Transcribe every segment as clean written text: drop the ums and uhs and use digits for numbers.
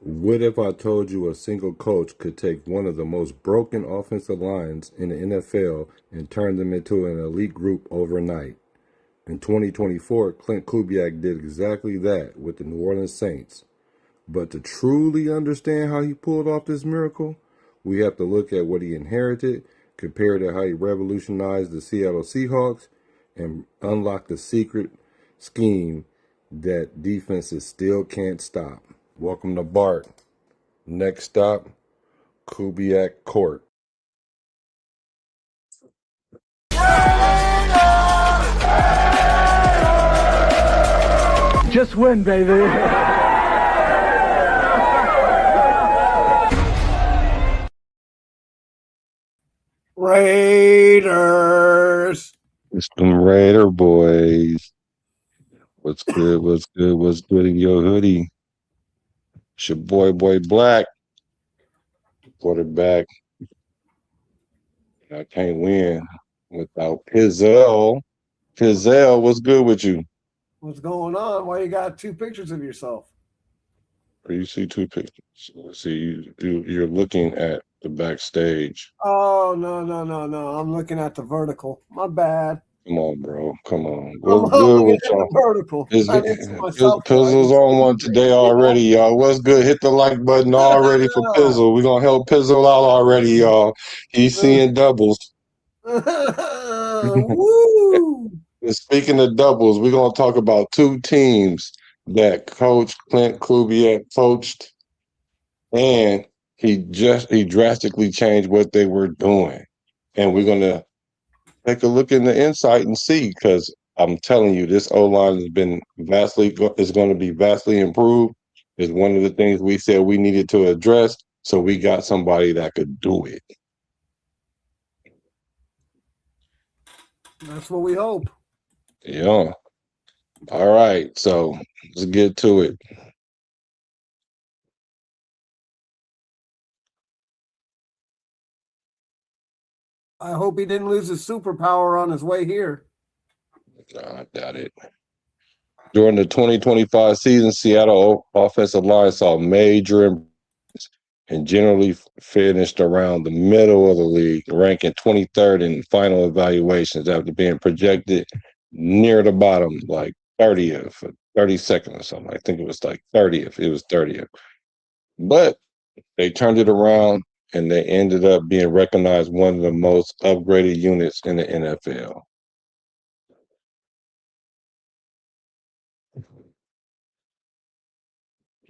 What if I told you a single coach could take one of the most broken offensive lines in the NFL and turn them into an elite group overnight? In 2024, Klint Kubiak did exactly that with the New Orleans Saints. But to truly understand how he pulled off this miracle, we have to look at what he inherited, compare to how he revolutionized the Seattle Seahawks, and unlock the secret scheme that defenses still can't stop. Welcome to Bart. Next stop, Kubiak Court. Just win, baby. Raiders. It's them Raider boys. What's good? What's good? What's good in your hoodie? It's your boy Black. Quarterback. I can't win without Pizzelle. Pizzelle, what's good with you? What's going on? Why you got two pictures of yourself? Or you see two pictures. See, you're looking at the backstage. Oh, no. I'm looking at the vertical. My bad. Come on, bro. Come on. I'm What's good looking with at y'all? the vertical. I didn't see myself. Pizzle's on one today already, y'all. What's good? Hit the like button already for Pizzle. We're gonna help Pizzle out already, y'all. He's seeing doubles. Woo! And speaking of doubles, we're gonna talk about two teams that Coach Klint Kubiak coached, and he drastically changed what they were doing. And we're gonna take a look in the insight and see, because I'm telling you, this O-line has been is going to be vastly improved. Is one of the things we said we needed to address. So we got somebody that could do it. That's what we hope. Yeah. All right. So let's get to it. I hope he didn't lose his superpower on his way here. I doubt it. During the 2025 season, Seattle offensive line saw major improvements and generally finished around the middle of the league, ranking 23rd in final evaluations after being projected near the bottom, like 30th, 32nd or something. I think it was like 30th. It was 30th. But they turned it around and they ended up being recognized one of the most upgraded units in the NFL.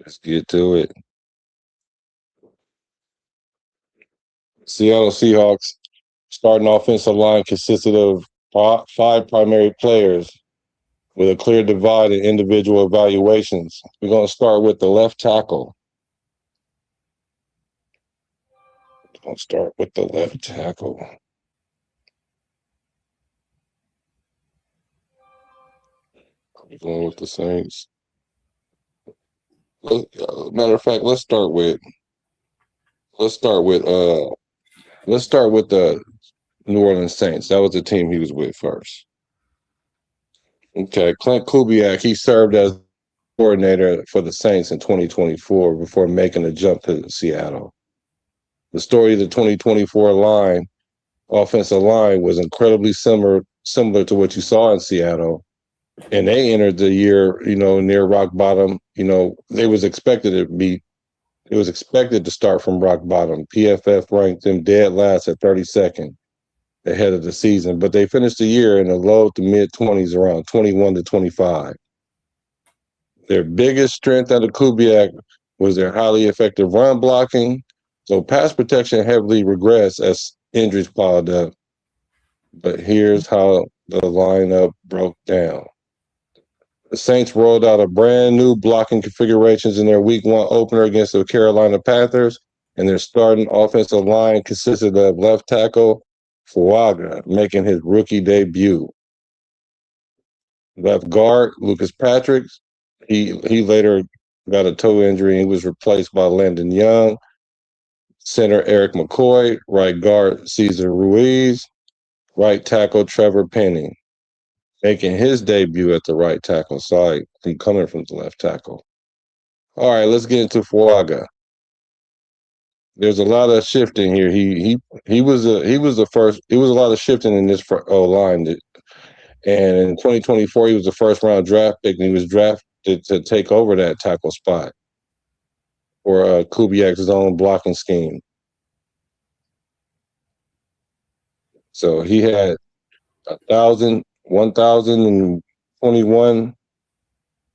Let's get to it. Seattle Seahawks starting offensive line consisted of five primary players with a clear divide in individual evaluations. We're going to start with the left tackle. We're going with the Saints. Matter of fact, let's start with the New Orleans Saints. That was the team he was with first. Okay, Klint Kubiak, he served as coordinator for the Saints in 2024 before making a jump to Seattle. The story of the 2024 offensive line was incredibly similar to what you saw in Seattle. And they entered the year, near rock bottom. It was expected to start from rock bottom. PFF ranked them dead last at 32nd ahead of the season, but they finished the year in the low to mid 20s, around 21 to 25. Their biggest strength under Kubiak was their highly effective run blocking. So pass protection heavily regressed as injuries piled up. But here's how the lineup broke down. The Saints rolled out a brand new blocking configurations in their week one opener against the Carolina Panthers, and their starting offensive line consisted of left tackle Fuaga, making his rookie debut. Left guard Lucas Patrick, he later got a toe injury and was replaced by Landon Young. Center Eric McCoy, right guard Cesar Ruiz, right tackle Trevor Penning, making his debut at the right tackle side and coming from the left tackle. All right, let's get into Fuaga. There's a lot of shifting here. He was the first. It was a lot of shifting in this O line. And in 2024, he was the first round draft pick, and he was drafted to take over that tackle spot for Kubiak's own blocking scheme. So he had 1,021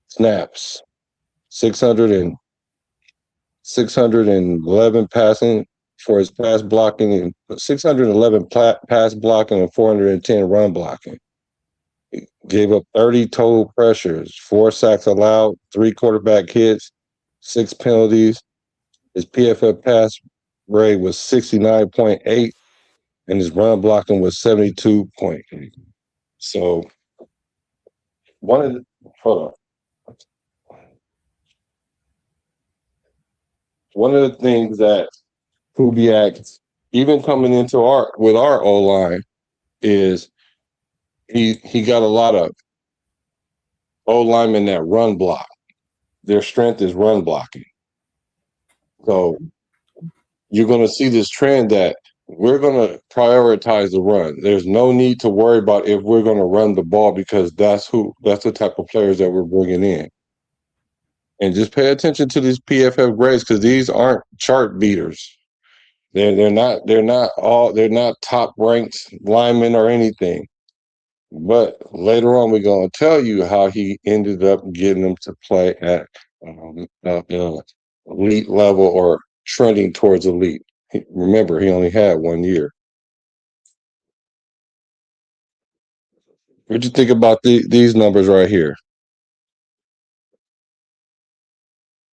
snaps, 611 passing for his pass blocking, and 611 pass blocking and 410 run blocking. He gave up 30 total pressures, 4 sacks allowed, 3 quarterback hits, 6 penalties. His PFF pass grade was 69.8, and his run blocking was 72.8. So hold on. One of the things that Kubiak, even coming into our O line, is he got a lot of O linemen that run block. Their strength is run blocking. So you're going to see this trend that we're going to prioritize the run. There's no need to worry about if we're going to run the ball, because that's the type of players that we're bringing in. And just pay attention to these PFF grades, because these aren't chart beaters. They're not top ranked linemen or anything. But later on, we're going to tell you how he ended up getting them to play at elite level or trending towards elite. Remember, he only had 1 year. What'd you think about these numbers right here?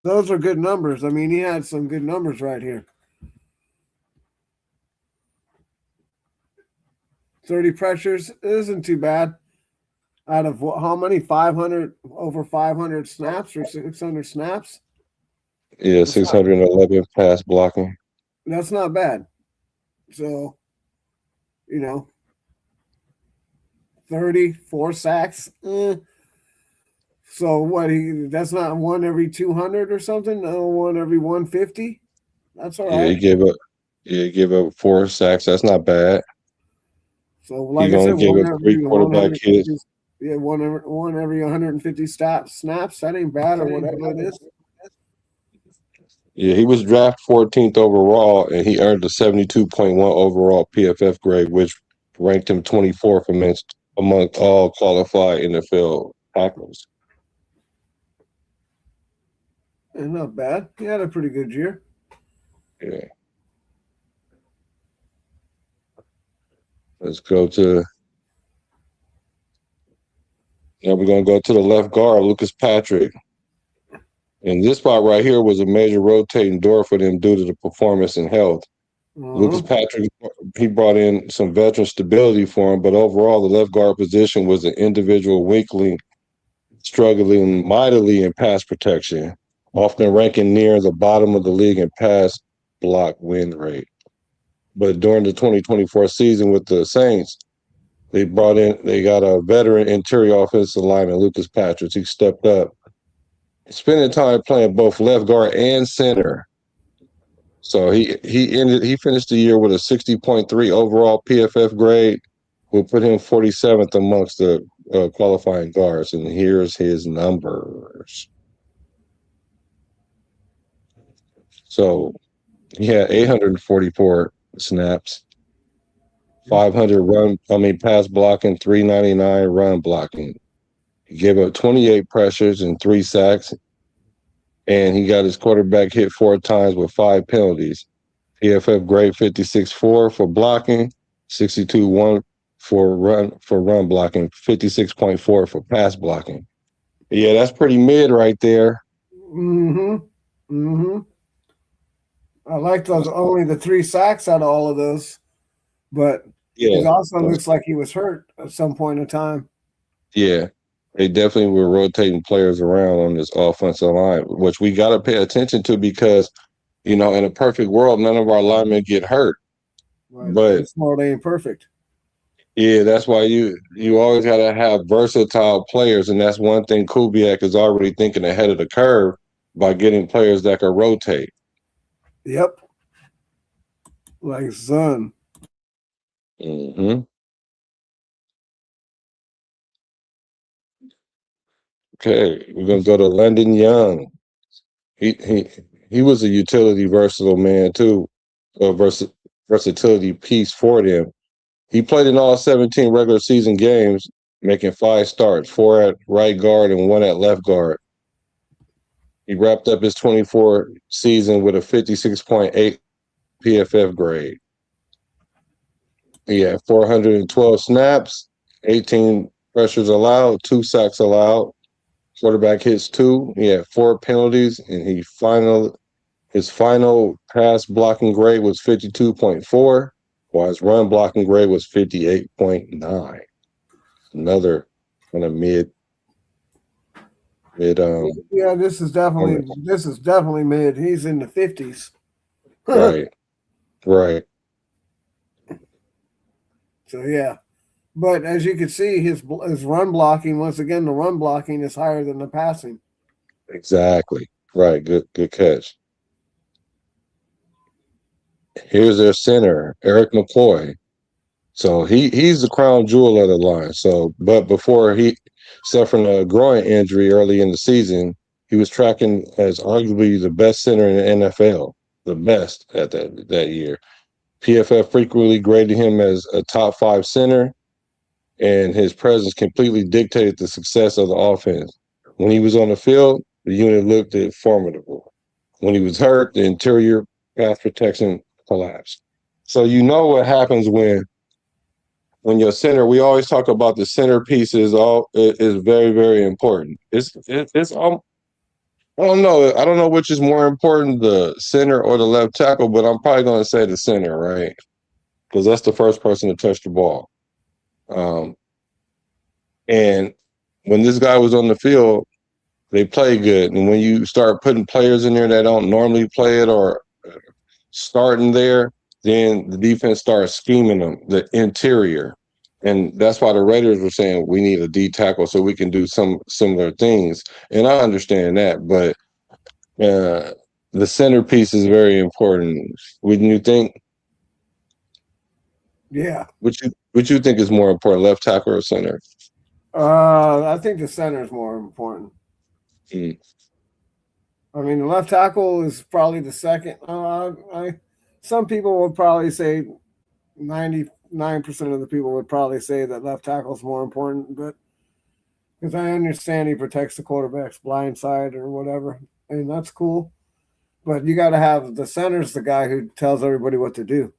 Those are good numbers. I mean, he had some good numbers right here. 30 pressures isn't too bad. Out of how many? 500, over 500 snaps or 600 snaps? Yeah, 611 pass blocking. That's not bad. So, 34 sacks. So what? That's not one every 200 or something. No, one every 150. That's all right. He gave up 4 sacks. That's not bad. So like I said, gave up 3 quarterback hits. Yeah, one every 150 snaps. That ain't bad, or whatever it is. Yeah, he was drafted 14th overall, and he earned a 72.1 overall PFF grade, which ranked him 24th among all qualified NFL tackles. And not bad. He had a pretty good year. Yeah. Let's go to. Now we're going to go to the left guard, Lucas Patrick. And this spot right here was a major rotating door for them due to the performance and health. Lucas Patrick, he brought in some veteran stability for him, but overall, the left guard position was an individual weakling, struggling mightily in pass protection, often ranking near the bottom of the league in pass block win rate. But during the 2024 season with the Saints, they got a veteran interior offensive lineman, Lucas Patrick. He stepped up, spending time playing both left guard and center. So he finished the year with a 60.3 overall PFF grade. We'll put him 47th amongst the qualifying guards, and here's his numbers. So he had 844 snaps, 500 pass blocking, 399 run blocking. He gave up 28 pressures and 3 sacks, and he got his quarterback hit 4 times with 5 penalties. PFF grade 56.4 for blocking, 62.1 for run blocking, 56.4 for pass blocking. Yeah, that's pretty mid right there. I like those, only the 3 sacks out of all of those, but it also looks like he was hurt at some point in time. Yeah, they definitely were rotating players around on this offensive line, which we got to pay attention to, because in a perfect world, none of our linemen get hurt. Right. But this world ain't perfect. Yeah, that's why you always got to have versatile players, and that's one thing Kubiak is already thinking ahead of the curve. by getting players that can rotate. Yep. Like Sun. Mm-hmm. Okay, we're gonna go to Landon Young. He was a utility versatile man too, a versatility piece for them. He played in all 17 regular season games, making 5 starts, 4 at right guard and 1 at left guard. He wrapped up his 24 season with a 56.8 PFF grade. He had 412 snaps, 18 pressures allowed, 2 sacks allowed, quarterback hits 2. He had 4 penalties, and his final pass blocking grade was 52.4, while his run blocking grade was 58.9. Another kind of mid. Yeah, this is definitely mid. He's in the 50s. Right. So yeah, but as you can see, his run blocking, once again, the run blocking is higher than the passing. Exactly. Right. Good catch. Here's their center, Eric McCoy. So he's the crown jewel of the line. So, but before he suffered a groin injury early in the season, he was tracking as arguably the best center in the NFL, the best at that year. PFF frequently graded him as a top 5 center, and his presence completely dictated the success of the offense. When he was on the field, the unit looked formidable. When he was hurt, the interior pass protection collapsed. So you know what happens when your center. We always talk about the centerpiece is very, very important. It's I don't know. I don't know which is more important, the center or the left tackle, but I'm probably going to say the center, right? Because that's the first person to touch the ball. And when this guy was on the field, they play good. And when you start putting players in there that don't normally play it or starting there, then the defense starts scheming them, the interior. And that's why the Raiders were saying we need a D tackle so we can do some similar things. And I understand that, but the centerpiece is very important. Wouldn't you think? Yeah. What you think is more important, left tackle or center? I think the center is more important. Mm. I mean, the left tackle is probably the second. Some people would probably say 99% of the people would probably say that left tackle is more important, but because I understand he protects the quarterback's blind side or whatever, and that's cool. But you got to have the center's the guy who tells everybody what to do.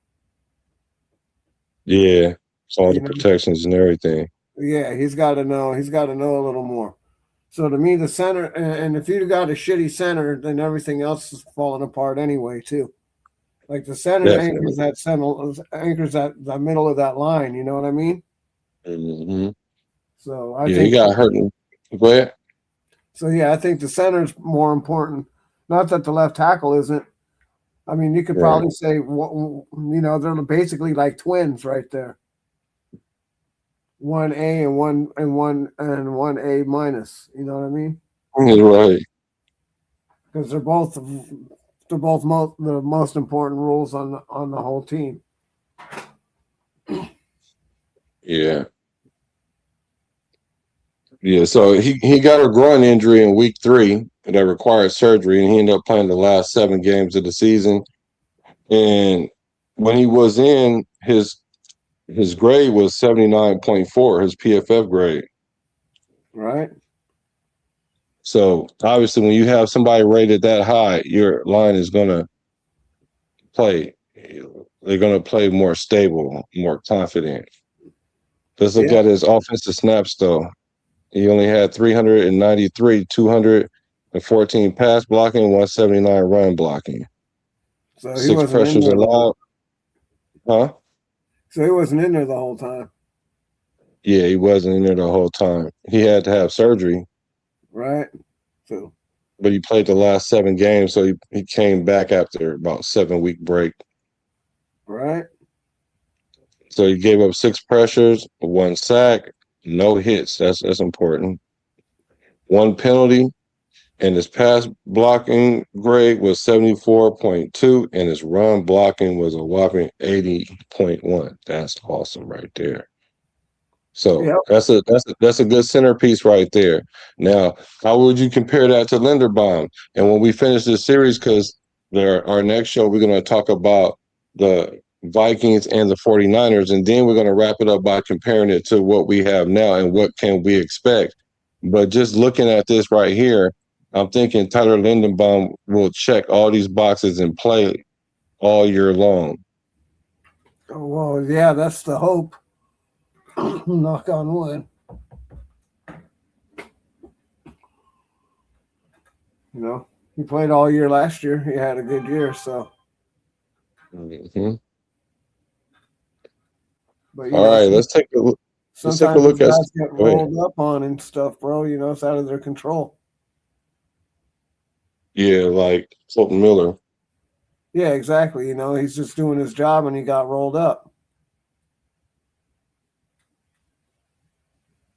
Yeah, all the protections and everything. Yeah, he's got to know. He's got to know a little more. So to me, the center, and if you got a shitty center, then everything else is falling apart anyway, too. Like the center anchors that the middle of that line. You know what I mean? Mm-hmm. So I think he got hurt. Go ahead. So yeah, I think the center is more important. Not that the left tackle isn't. I mean, you could probably say, they're basically like twins right there. 1A and one A minus. You know what I mean? Right. Because they're both the most important rules on the whole team. Yeah. Yeah, so he got a groin injury in week 3 that required surgery, and he ended up playing the last 7 games of the season. And when he was in, his grade was 79.4, his PFF grade. Right. So obviously, when you have somebody rated that high, your line is going to play. They're going to play more stable, more confident. Let's look at his offensive snaps, though. He only had 393, 214 pass blocking, 179 run blocking. So 6 pressures allowed. Huh? So he wasn't in there the whole time. Yeah, he wasn't in there the whole time. He had to have surgery. Right. So. But he played the last 7 games, so he came back after about 7-week break. Right. So he gave up 6 pressures, 1 sack, no hits. That's important. 1 penalty, And his pass blocking grade was 74.2, and his run blocking was a whopping 80.1. That's awesome right there. So Yep. that's a good centerpiece right there. Now, how would you compare that to Linderbaum? And when we finish this series, because our next show, we're going to talk about the Vikings and the 49ers, and then we're going to wrap it up by comparing it to what we have now and what can we expect. But just looking at this right here, I'm thinking Tyler Linderbaum will check all these boxes and play all year long. Well, yeah, that's the hope. Knock on wood. You know, he played all year last year. He had a good year, so. Mm-hmm. But All right, let's take a look. Let's take a sometimes these look at. guys get Go ahead. rolled up on and stuff, bro. You know, it's out of their control. Yeah, like Fulton Miller. Yeah, exactly. You know, he's just doing his job and he got rolled up.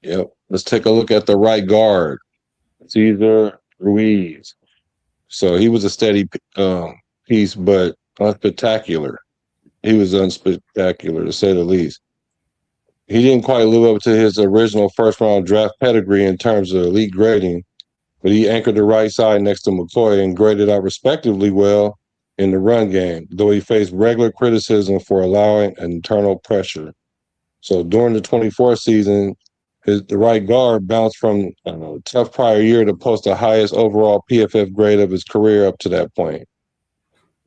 Yep. Let's take a look at the right guard, Cesar Ruiz. So he was a steady piece, but unspectacular. He was unspectacular, to say the least. He didn't quite live up to his original first round draft pedigree in terms of elite grading, but he anchored the right side next to McCoy and graded out respectively well in the run game, though he faced regular criticism for allowing internal pressure. So during the 24 season, the right guard bounced from a tough prior year to post the highest overall PFF grade of his career up to that point.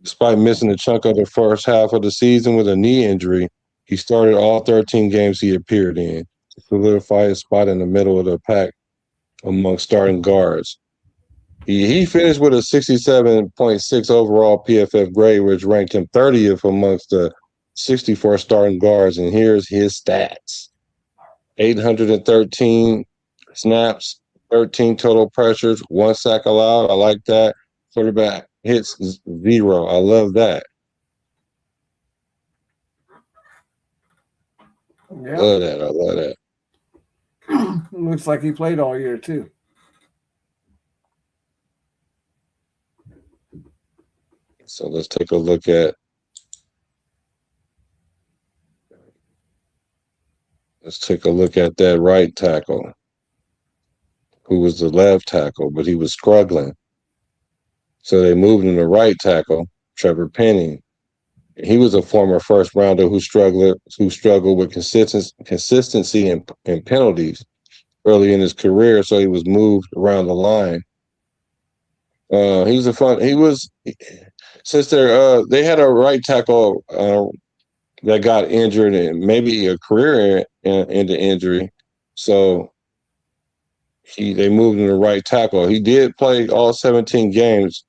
Despite missing a chunk of the first half of the season with a knee injury, he started all 13 games he appeared in to solidify his spot in the middle of the pack among starting guards. He finished with a 67.6 overall PFF grade, which ranked him 30th amongst the 64 starting guards. And here's his stats: 813 snaps, 13 total pressures, 1 sack allowed. I like that. Quarterback hits 0. I love that. Yeah. Love that. I love that. Looks like he played all year, too. So let's take a look at. Let's take a look at that right tackle, who was the left tackle, but he was struggling. So they moved him to right tackle, Trevor Penning. He was a former first rounder who struggled with consistency and penalties early in his career, so he was moved around the line. He was a fun. He was since they had a right tackle that got injured and maybe a career into injury, so they moved him to right tackle. He did play all 17 games,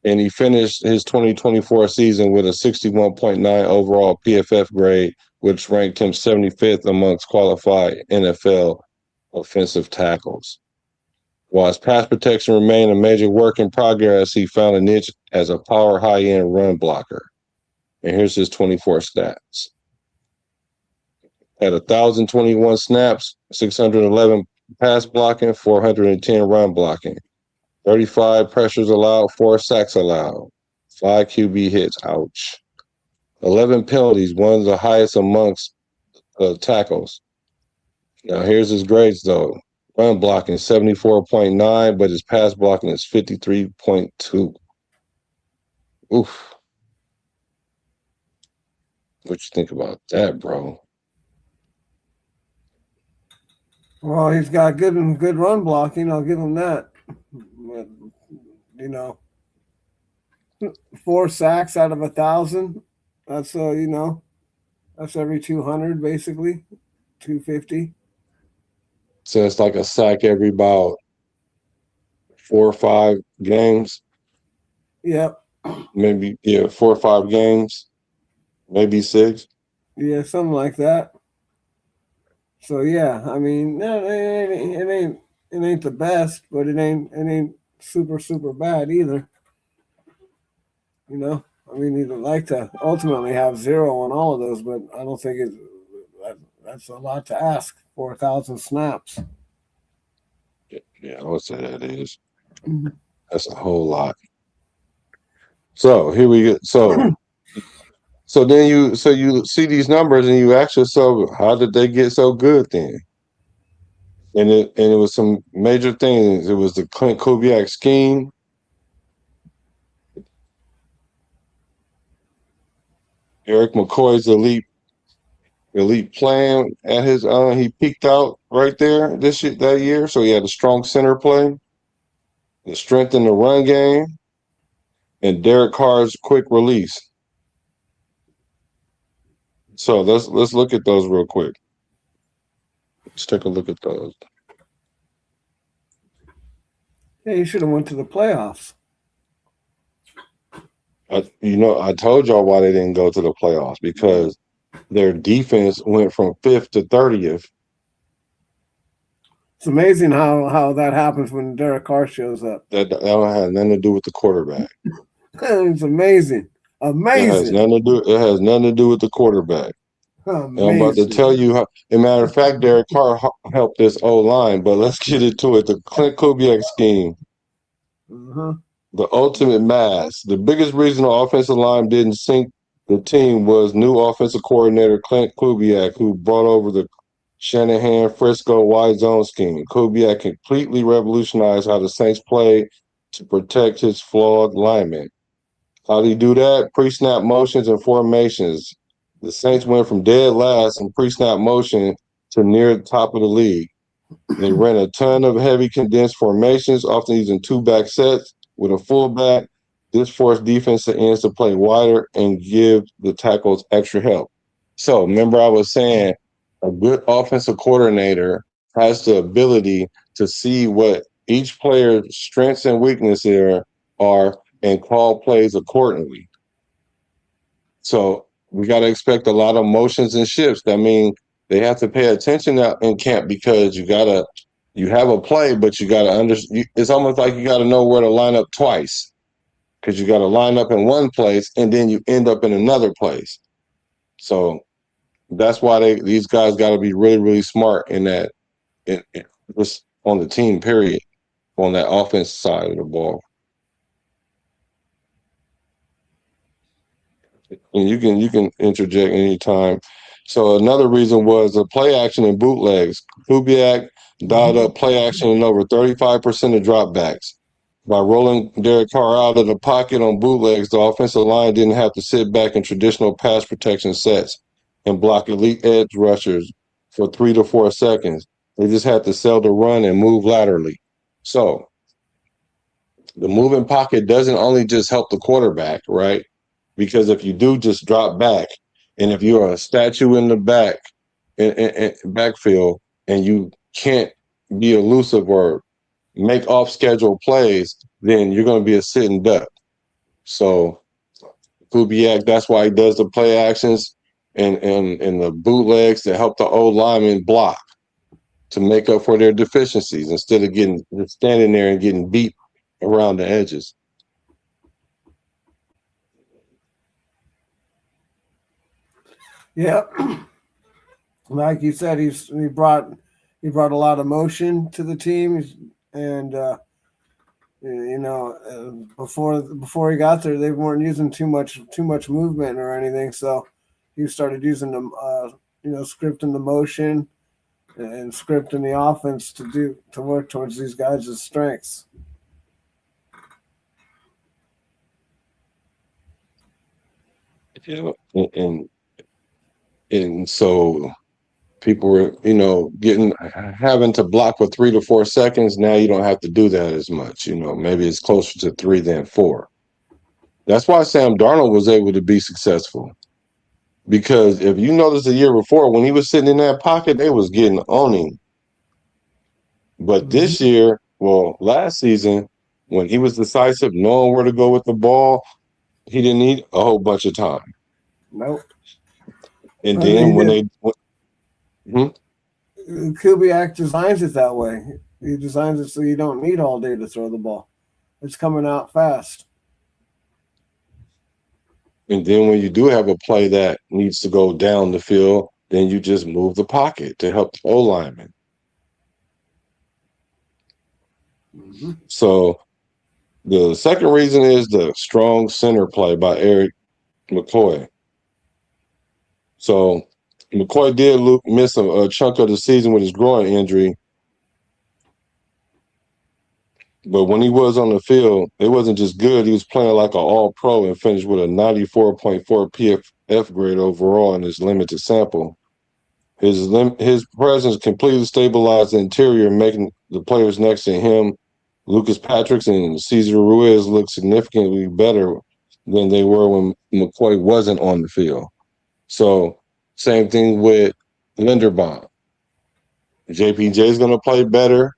and he finished his 2024 season with a 61.9 overall PFF grade, which ranked him 75th amongst qualified NFL offensive tackles. While his pass protection remained a major work in progress, he found a niche as a power high-end run blocker. And here's his 24 stats. Had 1,021 snaps, 611 pass blocking, 410 run blocking, 35 pressures allowed, 4 sacks allowed, 5 QB hits, ouch. 11 penalties, one of the highest amongst tackles. Now, here's his grades, though. Run blocking 74.9, but his pass blocking is 53.2. Oof. What you think about that, bro? Well, he's got good run blocking. I'll give him that. But, you know, 4 sacks out of 1,000. That's that's every 200 basically, 250. So it's like a sack every about 4 or 5 games. Yep. Maybe 4 or 5 games, maybe 6. Yeah, something like that. So yeah, I mean, no, it ain't the best, but it ain't super bad either. You know, I mean, you'd like to ultimately have 0 on all of those, but I don't think that's a lot to ask for 1,000 snaps. Yeah, I would say that is. Mhm. That's a whole lot. So here we go. So then you see these numbers and you ask yourself, how did they get so good then? And it was some major things. It was the Klint Kubiak scheme. Eric McCoy's elite plan at his he peaked out right there that year. So he had a strong center play, the strength in the run game, and Derek Carr's quick release. So let's look at those real quick. Let's take a look at those. Yeah, you should have went to the playoffs. I told y'all why they didn't go to the playoffs, because their defense went from 5th to 30th. It's amazing how that happens when Derek Carr shows up. That don't have nothing to do with the quarterback. It's amazing. It has nothing to do with the quarterback. And I'm about to tell you how. As a matter of fact, Derek Carr helped this O line, but let's get into it. The Klint Kubiak scheme, the ultimate mass. The biggest reason the offensive line didn't sink the team was new offensive coordinator Klint Kubiak, who brought over the Shanahan Frisco wide zone scheme. Kubiak completely revolutionized how the Saints played to protect his flawed linemen. How do you do that? Pre-snap motions and formations. The Saints went from dead last in pre-snap motion to near the top of the league. They ran a ton of heavy condensed formations, often using two-back sets with a fullback. This forced defensive ends to play wider and give the tackles extra help. So remember I was saying a good offensive coordinator has the ability to see what each player's strengths and weaknesses are and call plays accordingly. So we got to expect a lot of motions and shifts. That means they have to pay attention out in camp, because you have a play, but you got to understand. It's almost like you got to know where to line up twice, because you got to line up in one place and then you end up in another place. So that's why these guys got to be really, really smart in that, just on the team, period, on that offense side of the ball. And you can interject anytime. So another reason was the play action and bootlegs. Kubiak dialed up play action in over 35% of dropbacks. By rolling Derek Carr out of the pocket on bootlegs, the offensive line didn't have to sit back in traditional pass protection sets and block elite edge rushers for 3 to 4 seconds. They just had to sell the run and move laterally. So the moving pocket doesn't only just help the quarterback, right? Because if you do just drop back, and if you're a statue in the backfield, and you can't be elusive or make off schedule plays, then you're going to be a sitting duck. So Kubiak, that's why he does the play actions and the bootlegs to help the old linemen block, to make up for their deficiencies, instead of standing there and getting beat around the edges. Yeah, like you said, he brought a lot of motion to the team, and before he got there, they weren't using too much movement or anything. So he started using them, scripting the motion and scripting the offense to work towards these guys' strengths. Yeah, and so people were, having to block for 3 to 4 seconds. Now you don't have to do that as much. Maybe it's closer to 3 than 4. That's why Sam Darnold was able to be successful. Because if you notice the year before, when he was sitting in that pocket, they was getting on him. But this year, last season, when he was decisive, knowing where to go with the ball, he didn't need a whole bunch of time. Nope. And then Kubiak designs it that way. He designs it so you don't need all day to throw the ball. It's coming out fast. And then when you do have a play that needs to go down the field, then you just move the pocket to help the O lineman. Mm-hmm. So the second reason is the strong center play by Eric McCoy. So McCoy did miss a chunk of the season with his groin injury, but when he was on the field, it wasn't just good. He was playing like an all-pro and finished with a 94.4 PFF grade overall in his limited sample. His presence completely stabilized the interior, making the players next to him, Lucas Patricks and Cesar Ruiz, look significantly better than they were when McCoy wasn't on the field. So, same thing with Linderbaum. JPJ is going to play better,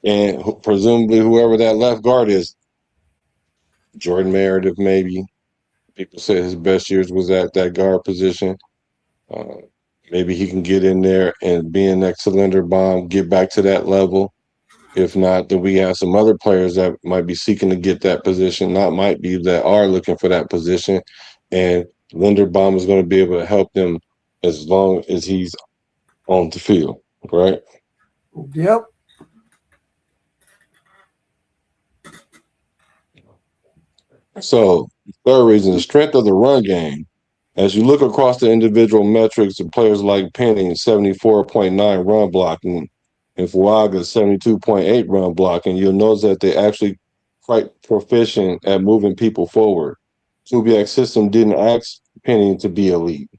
and presumably whoever that left guard is, Jordan Meredith, maybe. People say his best years was at that guard position. Uh, Maybe he can get in there and being next to Linderbaum, get back to that level. If not, then we have some other players that might be seeking to get that position, not might be, that are looking for that position. And Linderbaum is going to be able to help them as long as he's on the field, right? Yep. So, third reason, the strength of the run game. As you look across the individual metrics of players like Penny, 74.9 run blocking, and Fuaga, 72.8 run blocking, you'll notice that they're actually quite proficient at moving people forward. Kubiak's system didn't ask Penny to be elite,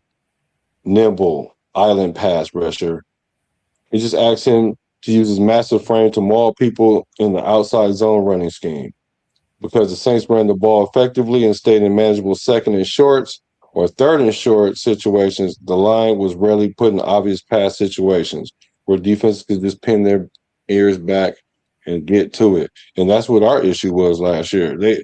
nimble, island pass rusher. It just asked him to use his massive frame to maul people in the outside zone running scheme. Because the Saints ran the ball effectively and stayed in manageable second and shorts or third and short situations, the line was rarely put in obvious pass situations where defense could just pin their ears back and get to it. And that's what our issue was last year. They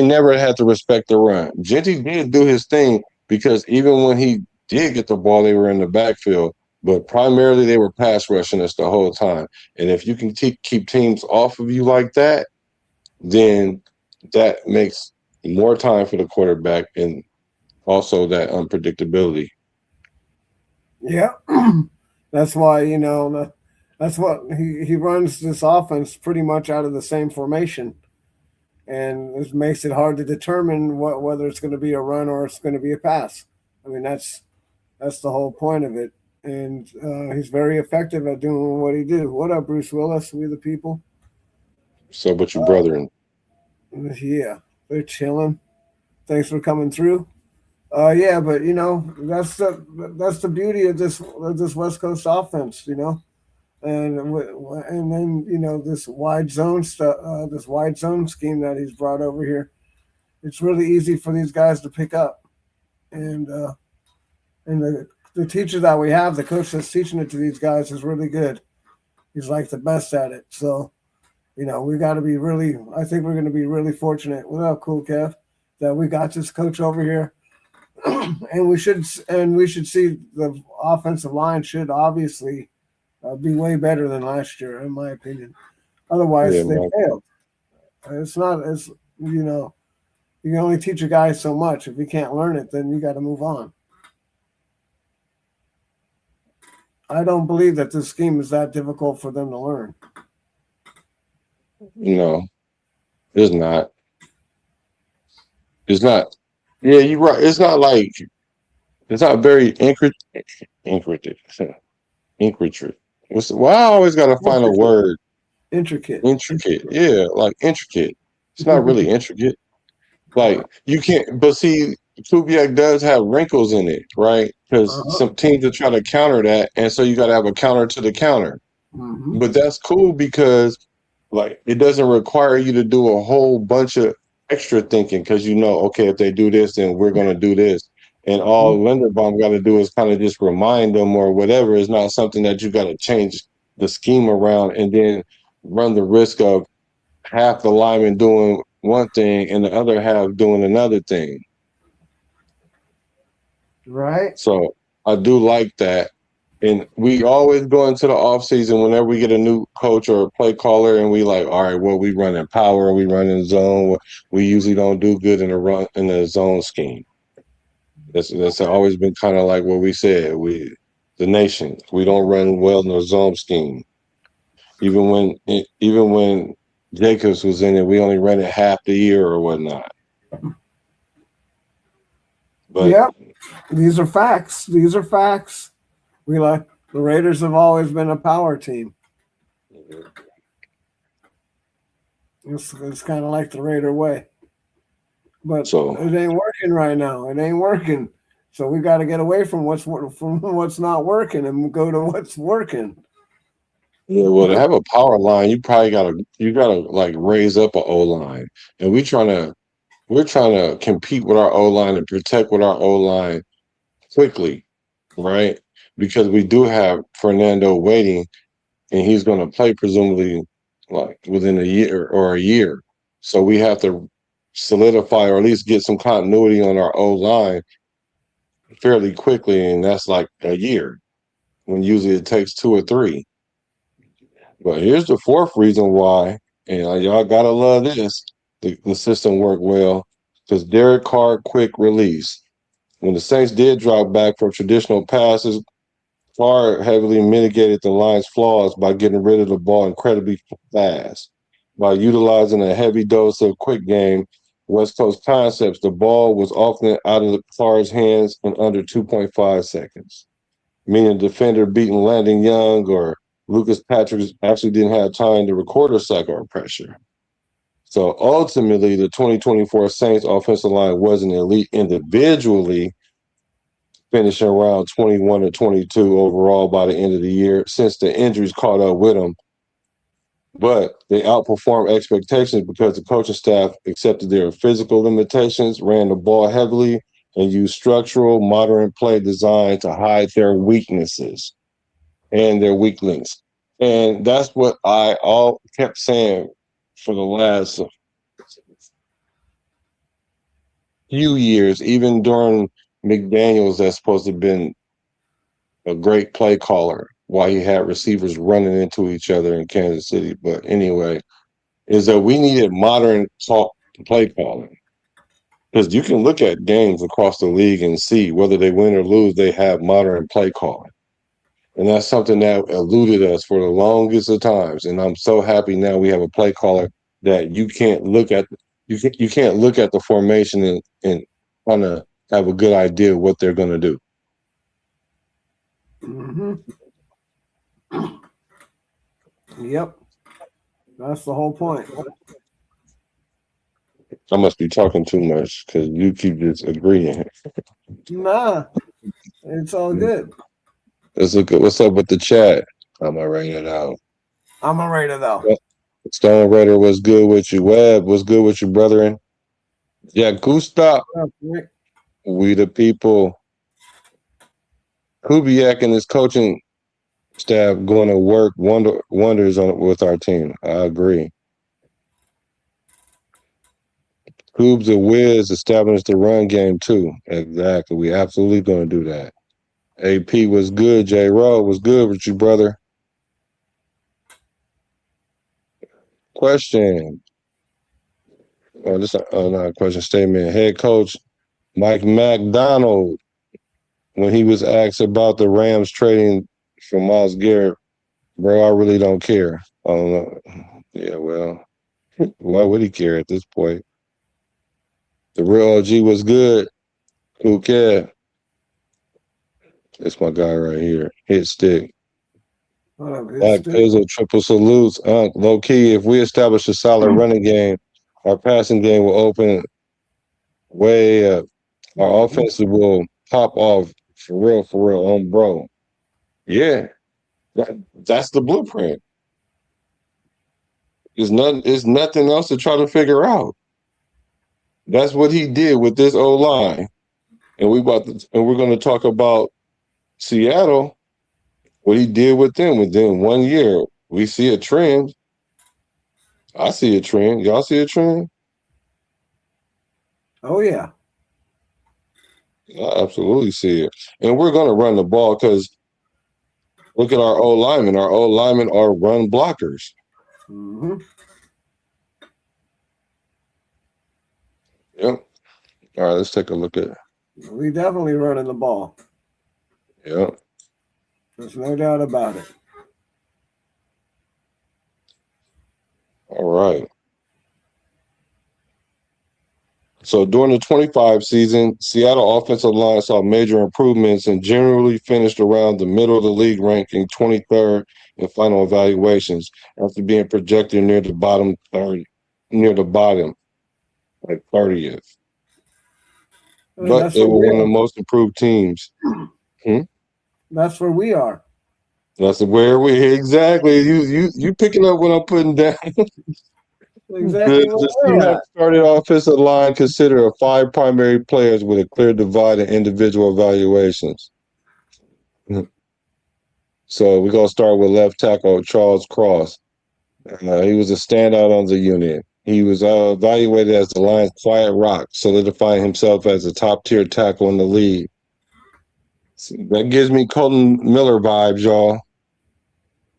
never had to respect the run. Genty did do his thing because even when he did get the ball, they were in the backfield. But primarily they were pass rushing us the whole time. And if you can keep teams off of you like that, then that makes more time for the quarterback and also that unpredictability. Yeah. That's why, that's what he runs this offense pretty much out of the same formation. And it makes it hard to determine whether it's going to be a run or it's going to be a pass. I mean, that's the whole point of it. And he's very effective at doing what he do. What up, Bruce Willis? We the people. So, but your brethren. Yeah, they're chilling. Thanks for coming through. Yeah, but that's the beauty of this West Coast offense, and then this wide zone stuff, this wide zone scheme that he's brought over here. It's really easy for these guys to pick up, and the teacher that we have, the coach that's teaching it to these guys, is really good. He's like the best at it. So we got to be really. I think we're going to be really fortunate. What up, Cool Kev? That we got this coach over here, and we should see the offensive line should obviously be way better than last year, in my opinion. Otherwise, they failed. It's not as you can only teach a guy so much. If he can't learn it, then you got to move on. I don't believe that this scheme is that difficult for them to learn. No, it's not. It's not. Yeah, you're right. It's not very intricate. Intricate. Well, I always got to find a word. Intricate. Yeah, like intricate. It's not really intricate. Like you can't, but see, Kubiak does have wrinkles in it, right? Because some teams are trying to counter that, and so you got to have a counter to the counter. Mm-hmm. But that's cool because, like, it doesn't require you to do a whole bunch of extra thinking because okay, if they do this, then we're going to do this. And all Linderbaum got to do is kind of just remind them or whatever. It's not something that you got to change the scheme around and then run the risk of half the linemen doing one thing and the other half doing another thing. Right. So I do like that. And we always go into the offseason whenever we get a new coach or a play caller and we like, all right, well, we running power, we running zone. We usually don't do good in the zone scheme. That's always been kind of like what we said. The nation, we don't run well in the zone scheme. Even when Jacobs was in it, we only ran it half the year or whatnot. But Yep, these are facts. These are facts. The Raiders have always been a power team. It's kind of like the Raider way. But it ain't working right now. It ain't working. So we got to get away from what's not working and go to what's working. Yeah, well, to have a power line, you gotta like raise up an O line, and we're trying to compete with our O line and protect with our O line quickly, right? Because we do have Fernando waiting, and he's going to play presumably like within a year. So we have to solidify or at least get some continuity on our O line fairly quickly, and that's like a year when usually it takes 2 or 3. But here's the fourth reason why, and y'all gotta love this. The system worked well because Derek Carr quick release. When the Saints did drop back from traditional passes, Carr heavily mitigated the line's flaws by getting rid of the ball incredibly fast. By utilizing a heavy dose of quick game, West Coast concepts, the ball was often out of the Carr's hands in under 2.5 seconds, meaning the defender beating Landon Young or Lucas Patrick actually didn't have time to record a sack or pressure. So ultimately, the 2024 Saints offensive line wasn't elite individually, finishing around 21 or 22 overall by the end of the year since the injuries caught up with them. But they outperformed expectations because the coaching staff accepted their physical limitations, ran the ball heavily, and used structural, modern play design to hide their weaknesses and their weak links. And that's what I all kept saying for the last few years, even during McDaniels, that's supposed to have been a great play caller while he had receivers running into each other in Kansas City. But anyway, is that we needed modern talk play calling. Because you can look at games across the league and see whether they win or lose, they have modern play calling. And that's something that eluded us for the longest of times. And I'm so happy now we have a play caller that you can't look at the formation and kind of have a good idea of what they're going to do. Mm-hmm. Yep. That's the whole point. I must be talking too much because you keep just agreeing. Nah, it's all good. Let's look at what's up with the chat. I'm gonna write it out. I'm a Raider though. Stone Raider, what's good with you? Webb, what's good with you, brethren? Yeah, Gusta. We the people. Kubiak and his coaching staff going to work wonders with our team. I agree. Coob's a whiz, established the run game too. Exactly. We absolutely going to do that. AP was good. J. Rowe was good with you, brother. Question. Oh, this not a question, statement. Head coach Mike McDonald, when he was asked about the Rams trading for Myles Garrett, bro, I really don't care. I don't know. Yeah, well, why would he care at this point? The real OG was good. Who cares? It's my guy right here. Hit stick. Black Pizzle, triple salutes. Low key, if we establish a solid running game, our passing game will open way up. Our offense will pop off for real, bro. Yeah, that's the blueprint. There's nothing else to try to figure out. That's what he did with this O line, and we're going to talk about Seattle. What he did with them within 1 year, we see a trend. I see a trend. Y'all see a trend? Oh yeah, I absolutely see it. And we're going to run the ball because look at our O linemen. Our O linemen are run blockers. Mm-hmm. Yep. All right, let's take a look at. We definitely running the ball. Yep. There's no doubt about it. So during the 25 season, Seattle offensive line saw major improvements and generally finished around the middle of the league, ranking 23rd in final evaluations after being projected near the bottom, like 30th. I mean, But they were one of the most improved teams. That's where we are. That's where we exactly. You picking up what I'm putting down. Exactly The where we're Seahawks at. started offensive line consider of 5 primary players with a clear divide in individual evaluations. So we're gonna start with left tackle Charles Cross. He was a standout on the unit. He was evaluated as the Lions' quiet rock, solidifying himself as a top-tier tackle in the league. That gives me Colton Miller vibes, y'all.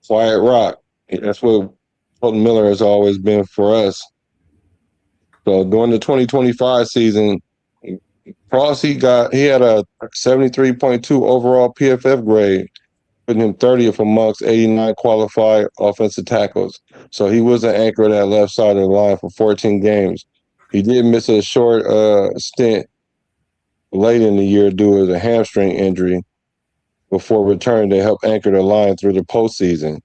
Quiet rock. That's what Colton Miller has always been for us. So during the 2025 season, Cross he had a 73.2 overall PFF grade, putting him 30th amongst 89 qualified offensive tackles. So he was an anchor at that left side of the line for 14 games. He did miss a short stint late in the year due to a hamstring injury before returning to help anchor the line through the postseason.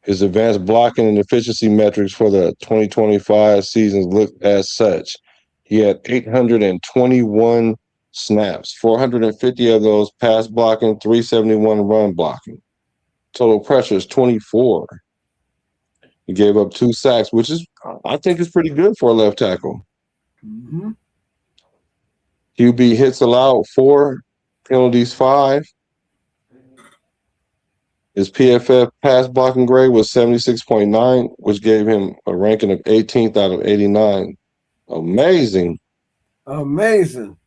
His advanced blocking and efficiency metrics for the 2025 seasons looked as such. He had 821 snaps, 450 of those pass blocking, 371 run blocking. Total pressure is 24. He gave up 2 sacks, which is, I think, is pretty good for a left tackle. Mm-hmm. QB hits allowed 4, penalties 5. His PFF pass blocking grade was 76.9, which gave him a ranking of 18th out of 89. Amazing. Amazing.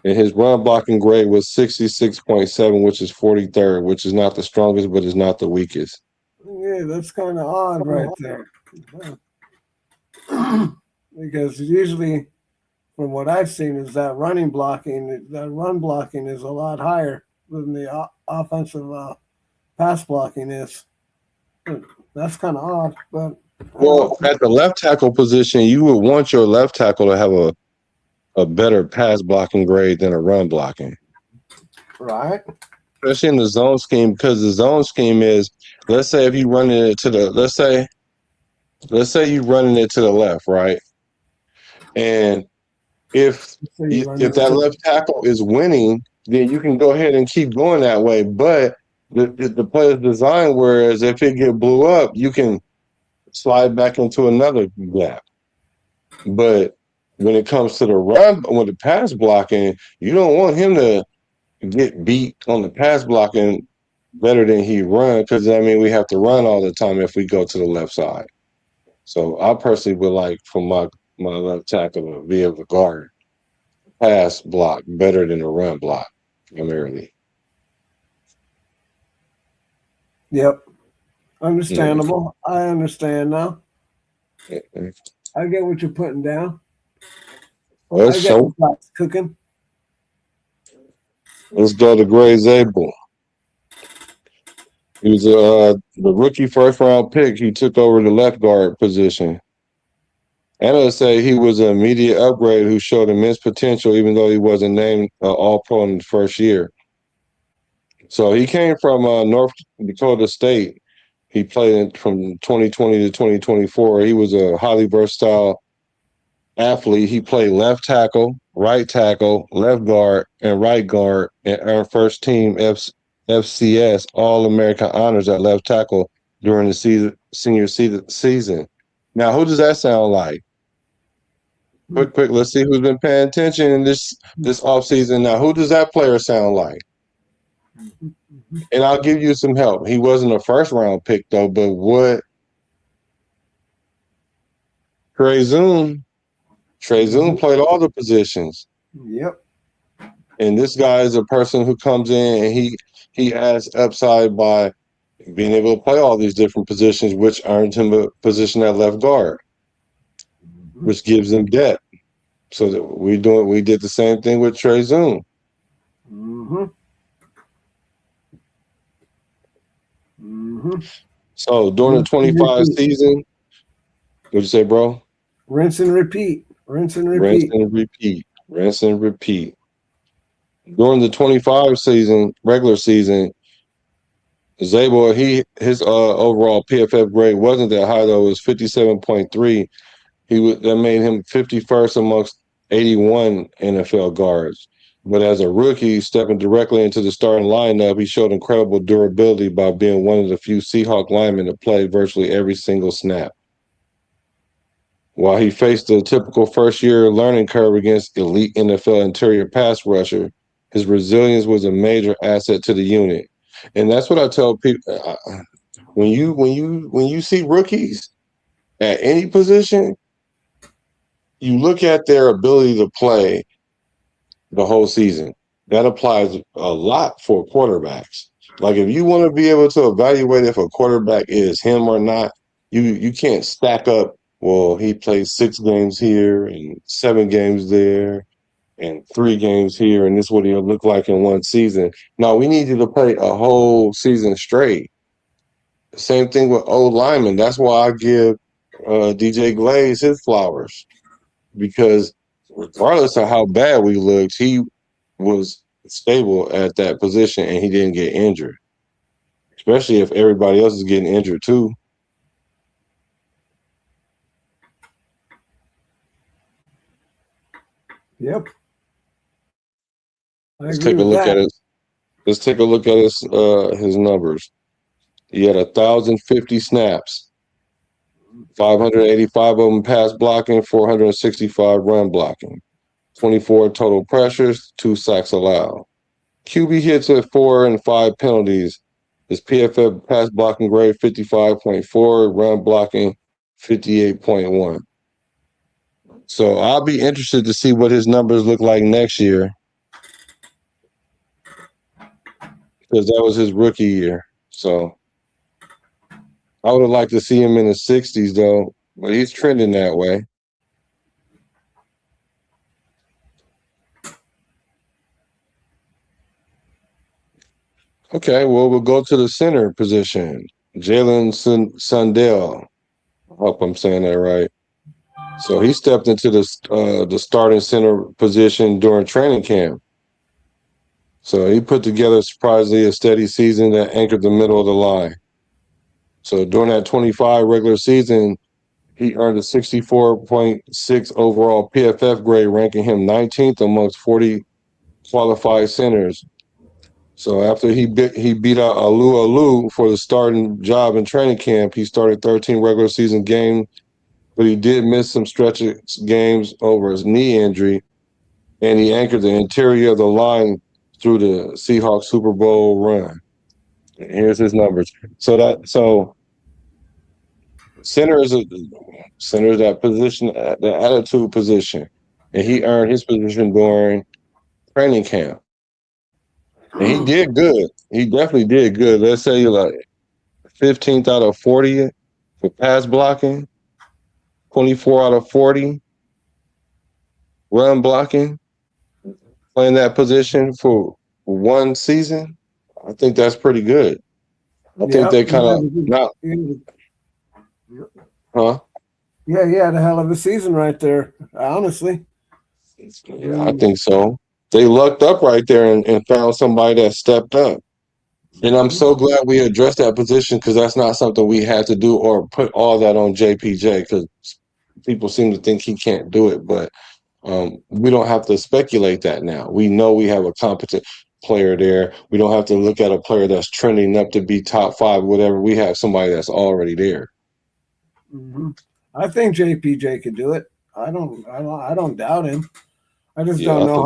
And his run blocking grade was 66.7, which is 43rd, which is not the strongest, but is not the weakest. Yeah, that's kind of odd right there. Because usually, from what I've seen, is that run blocking is a lot higher than the offensive pass blocking is. That's kind of odd, but well, at the left tackle position, you would want your left tackle to have a better pass blocking grade than a run blocking. Right. Especially in the zone scheme, because the zone scheme is, let's say if you running it to the let's say you running it to the left, right? And if that left tackle is winning, then you can go ahead and keep going that way. But the play is designed whereas if it get blew up, you can slide back into another gap. But when it comes to when the pass blocking, you don't want him to get beat on the pass blocking better than he run, because I mean we have to run all the time if we go to the left side. So I personally would like for my left tackle to be able to guard pass block better than the run block primarily. Yep. Understandable. Mm-hmm. I understand now. Mm-hmm. I get what you're putting down. Well, I get what's cooking. Let's go to Gray Zabel. He was the rookie first round pick. He took over the left guard position. Analysts say he was an immediate upgrade who showed immense potential, even though he wasn't named All-Pro in the first year. So he came from North Dakota State. He played from 2020 to 2024. He was a highly versatile athlete. He played left tackle, left guard, and right guard, and earned first team FCS All-American honors at left tackle during the senior season. Now, who does that sound like? Quick, let's see who's been paying attention in this offseason. Now, who does that player sound like? And I'll give you some help. He wasn't a first-round pick, though, but what? Trey Zoom played all the positions. Yep. And this guy is a person who comes in and he has upside by being able to play all these different positions, which earned him a position at left guard, which gives him depth. So that we did the same thing with Trey Zoom. Mm-hmm. Mm-hmm. So during the 25 season, what'd you say, bro? Rinse and repeat. Rinse and Rinse repeat. and repeat. Rinse and repeat. During the 25 season, regular season, Zabor, his overall PFF grade wasn't that high though. It was 57.3. That made him 51st amongst 81 NFL guards. But as a rookie, stepping directly into the starting lineup, he showed incredible durability by being one of the few Seahawk linemen to play virtually every single snap. While he faced the typical first-year learning curve against elite NFL interior pass rusher, his resilience was a major asset to the unit. And that's what I tell people. When you see rookies at any position, you look at their ability to play the whole season. That applies a lot for quarterbacks. Like if you want to be able to evaluate if a quarterback is him or not, you can't stack up, well, he plays 6 games here and 7 games there and 3 games here, and this is what he'll look like in one season. No, we need you to play a whole season straight. Same thing with old linemen. That's why I give DJ Glaze his flowers, because regardless of how bad we looked, he was stable at that position and he didn't get injured, especially if everybody else is getting injured too. Yep. Let's take a look at it. Let's take a look at his numbers. He had 1,050 snaps, 585 of them pass blocking, 465 run blocking, 24 total pressures, 2 sacks allowed. QB hits at 4 and 5 penalties. His PFF pass blocking grade 55.4, run blocking 58.1. So I'll be interested to see what his numbers look like next year, because that was his rookie year. So I would have liked to see him in the 60s though, but he's trending that way. Okay, well, we'll go to the center position. Jalen Sundell. I hope I'm saying that right. So he stepped into the starting center position during training camp. So he put together surprisingly a steady season that anchored the middle of the line. So during that 25 regular season, he earned a 64.6 overall PFF grade, ranking him 19th amongst 40 qualified centers. So after he beat out Alu for the starting job in training camp, he started 13 regular season games, but he did miss some stretch games over his knee injury, and he anchored the interior of the line through the Seahawks Super Bowl run. And here's his numbers. So center is that position, the attitude position, and he earned his position during training camp. And he did good. He definitely did good. Let's say like 15th out of 40 for pass blocking, 24 out of 40 run blocking, playing that position for one season. I think that's pretty good. I think they kind of not, huh? Yeah, he had a hell of a season right there, honestly. Yeah, I think so. They lucked up right there and found somebody that stepped up. And I'm so glad we addressed that position, because that's not something we had to do or put all that on JPJ, because people seem to think he can't do it. But we don't have to speculate that now. We know we have a competent player there. We don't have to look at a player that's trending up to be top 5, whatever. We have somebody that's already there. Mm-hmm. I think JPJ could do it. I don't doubt him. I just don't know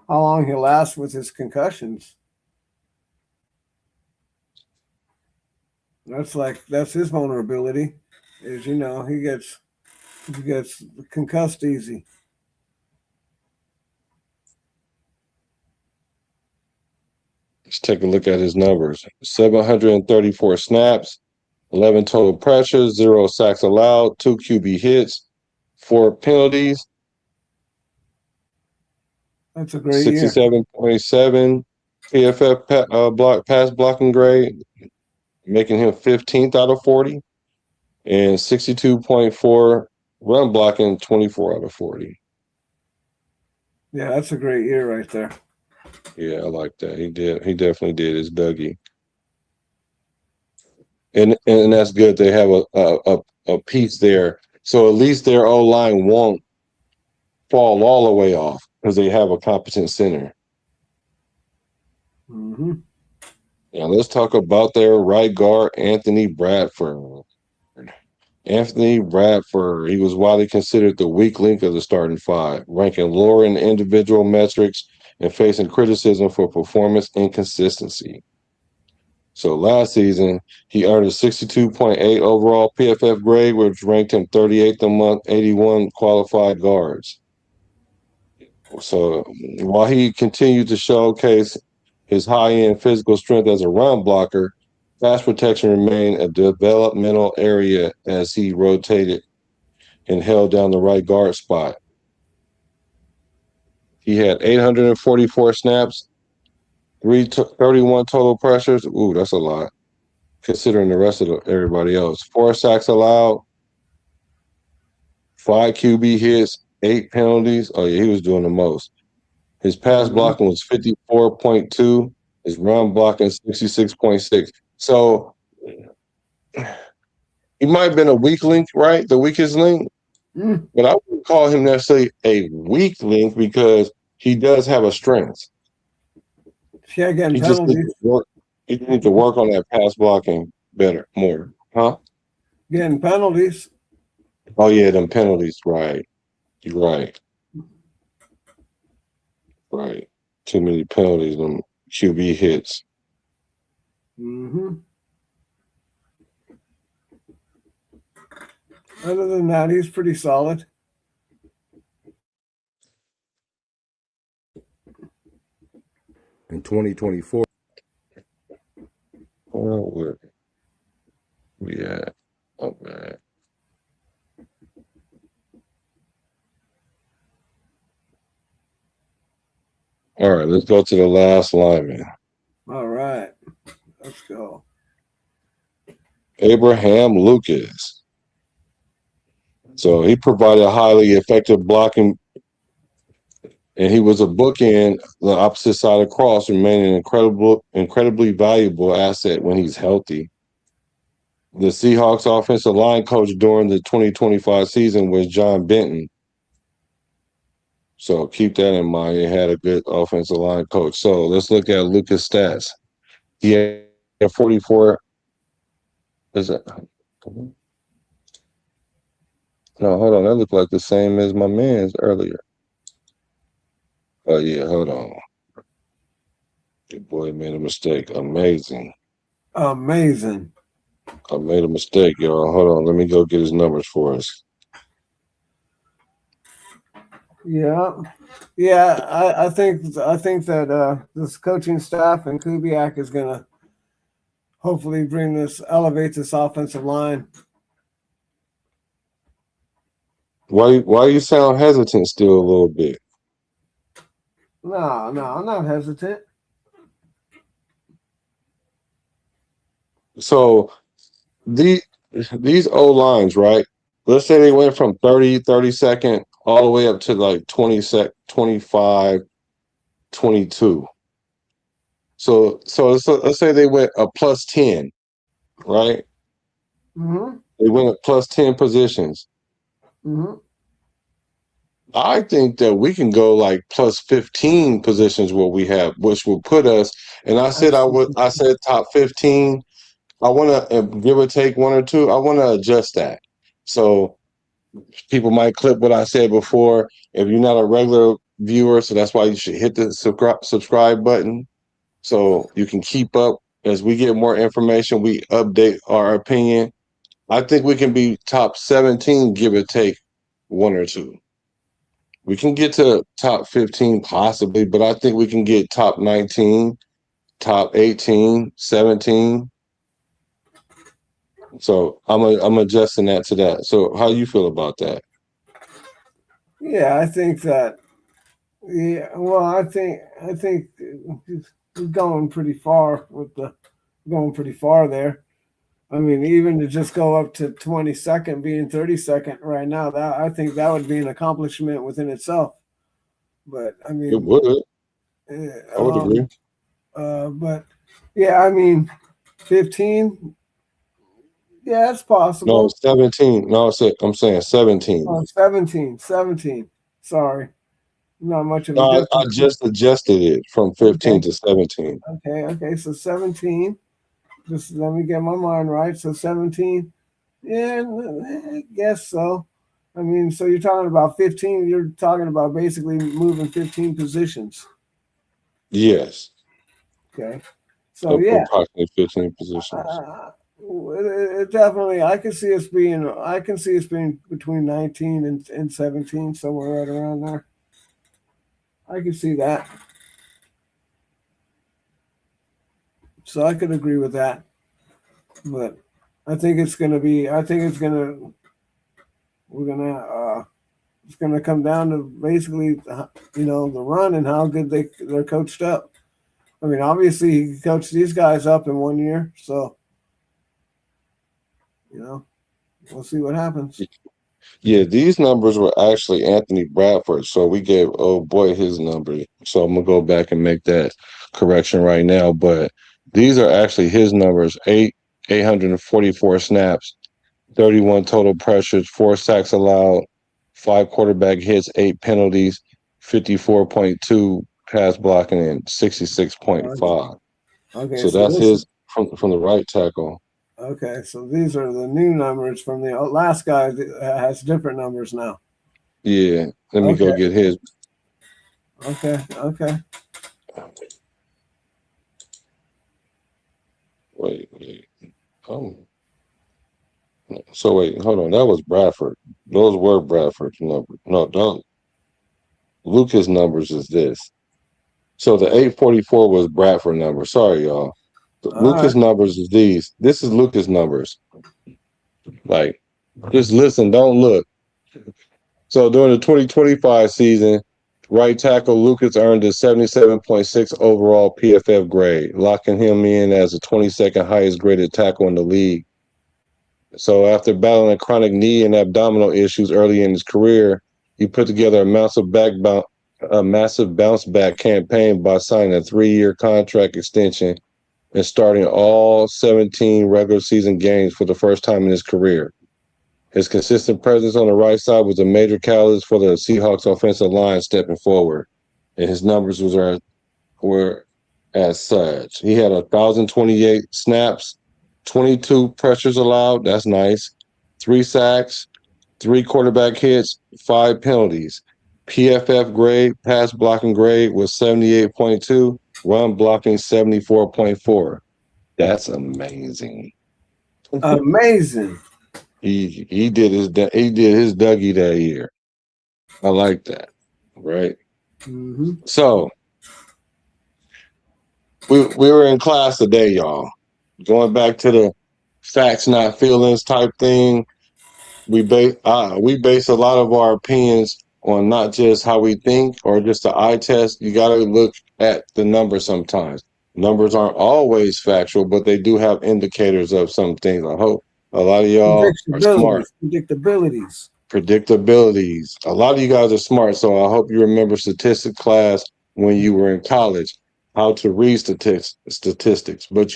how long he'll last with his concussions. That's his vulnerability. Is he gets concussed easy. Let's take a look at his numbers. 734 snaps, 11 total pressures, 0 sacks allowed, 2 QB hits, 4 penalties. That's a great 67.7 PFF pass blocking grade, making him 15th out of 40, and 62.4 Run blocking 24 out of 40. Yeah, that's a great year right there. Yeah, I like that. He definitely did his Dougie. And that's good. They have a piece there. So at least their O line won't fall all the way off because they have a competent center. Mm-hmm. Now let's talk about their right guard, Anthony Bradford. Anthony Bradford, he was widely considered the weak link of the starting five, ranking lower in individual metrics and facing criticism for performance inconsistency. So last season, he earned a 62.8 overall PFF grade, which ranked him 38th among 81 qualified guards. So while he continued to showcase his high-end physical strength as a run blocker, pass protection remained a developmental area as he rotated and held down the right guard spot. He had 844 snaps, 31 total pressures. Ooh, that's a lot, considering the rest of everybody else. 4 sacks allowed, 5 QB hits, 8 penalties. Oh, yeah, he was doing the most. His pass blocking was 54.2. His run blocking 66.6. So he might have been a weak link, right? The weakest link. Mm. But I wouldn't call him necessarily a weak link because he does have a strength. Yeah, getting He just needs penalties. to work. He needs to work on that pass blocking better, more. Huh? Getting penalties. Oh yeah, them penalties. Right. You're right. Right. Too many penalties. Them QB hits. Mm-hmm. Other than that, he's pretty solid. In 2024. Well, where we at? Oh man. All right, let's go to the last lineman. All right. Let's go. Abraham Lucas. So he provided a highly effective blocking, and he was a bookend, the opposite side of cross, remaining an incredibly valuable asset when he's healthy. The Seahawks offensive line coach during the 2025 season was John Benton. So keep that in mind. He had a good offensive line coach. So let's look at Lucas' stats. He had 44. Is that? No, hold on. That looked like the same as my man's earlier. Oh, yeah, hold on. Your boy made a mistake. Amazing. Amazing. I made a mistake, y'all. Hold on. Let me go get his numbers for us. Yeah. Yeah, I think that this coaching staff and Kubiak is gonna hopefully elevate this offensive line. Why you sound hesitant still a little bit? No, I'm not hesitant. So these O lines, right? Let's say they went from 32nd all the way up to like 25, 22. So let's say they went a plus 10, right? Mm-hmm. They went a plus 10 positions. Mm-hmm. I think that we can go like plus 15 positions what we have, which will put us, and I said I said top 15. I want to give or take one or two. I want to adjust that. So people might clip what I said before. If you're not a regular viewer, so that's why you should hit the subscribe button so you can keep up. As we get more information, we update our opinion. I think we can be top 17, give or take one or two. We can get to top 15 possibly, but I think we can get top 19, top 18, 17. So I'm adjusting that to that. So how you feel about that? Yeah, I think that. Yeah, well, I think he's going pretty far there. I mean, even to just go up to 22nd, being 32nd right now, that I think that would be an accomplishment within itself. But I It mean, would. eh, I would agree. but yeah, I mean, 15, yeah, it's No, possible. 17. No, I'm saying 17. 17. Sorry, not much of a No, I difference. just adjusted it from 15 Okay, to 17. okay. So 17. Just let me get my mind right. So 17. Yeah, I guess so. I mean, so you're talking about 15. You're talking about basically moving 15 positions. Yes, Okay. So yeah, approximately 15 positions. it definitely. I can see us being. I can see us being between 19 and 17, somewhere right around there. I can see that. So I could agree with that. But I think it's going to be. I think it's going to. We're gonna. It's going to come down to basically, the run and how good they're coached up. I mean, obviously, he coached these guys up in 1 year, so we'll see what happens. Yeah, these numbers were actually Anthony Bradford. So we gave, oh boy, his number. So I'm gonna go back and make that correction right now. But these are actually his numbers: 844 snaps, 31 total pressures, 4 sacks allowed, 5 quarterback hits, 8 penalties, 54.2 pass blocking, and Okay, 66.5. okay, So so that's this his from the right tackle. okay, so these are the new numbers from the last guy that has different numbers now. Yeah, let me go Okay, get his. okay. Wait. Um, so wait, hold on. That was Bradford. Those were Bradford's numbers. No, don't. Lucas numbers is this. So the 844 was Bradford number. Sorry, y'all. The All right. Lucas numbers is these. This is Lucas numbers. Like, just listen, don't look. So during the 2025 season, right tackle Lucas earned a 77.6 overall PFF grade, locking him in as the 22nd highest graded tackle in the league. So after battling chronic knee and abdominal issues early in his career, he put together a massive bounce back campaign by signing a 3-year contract extension and starting all 17 regular season games for the first time in his career. His consistent presence on the right side was a major catalyst for the Seahawks offensive line stepping forward, and his numbers were as such. He had 1,028 snaps, 22 pressures allowed. That's nice. 3 sacks, 3 quarterback hits, 5 penalties. PFF grade, pass blocking grade was 78.2, run blocking 74.4. That's amazing. Amazing. He did his Dougie that year. I like that. Right. Mm-hmm. So we were in class today, y'all. Going back to the facts, not feelings type thing. We base a lot of our opinions on not just how we think or just the eye test. You got to look at the numbers sometimes. Numbers aren't always factual, but they do have indicators of some things. I hope a lot of y'all are smart. Predictabilities. Predictabilities. A lot of you guys are smart, so I hope you remember statistics class when you were in college, how to read statistics. But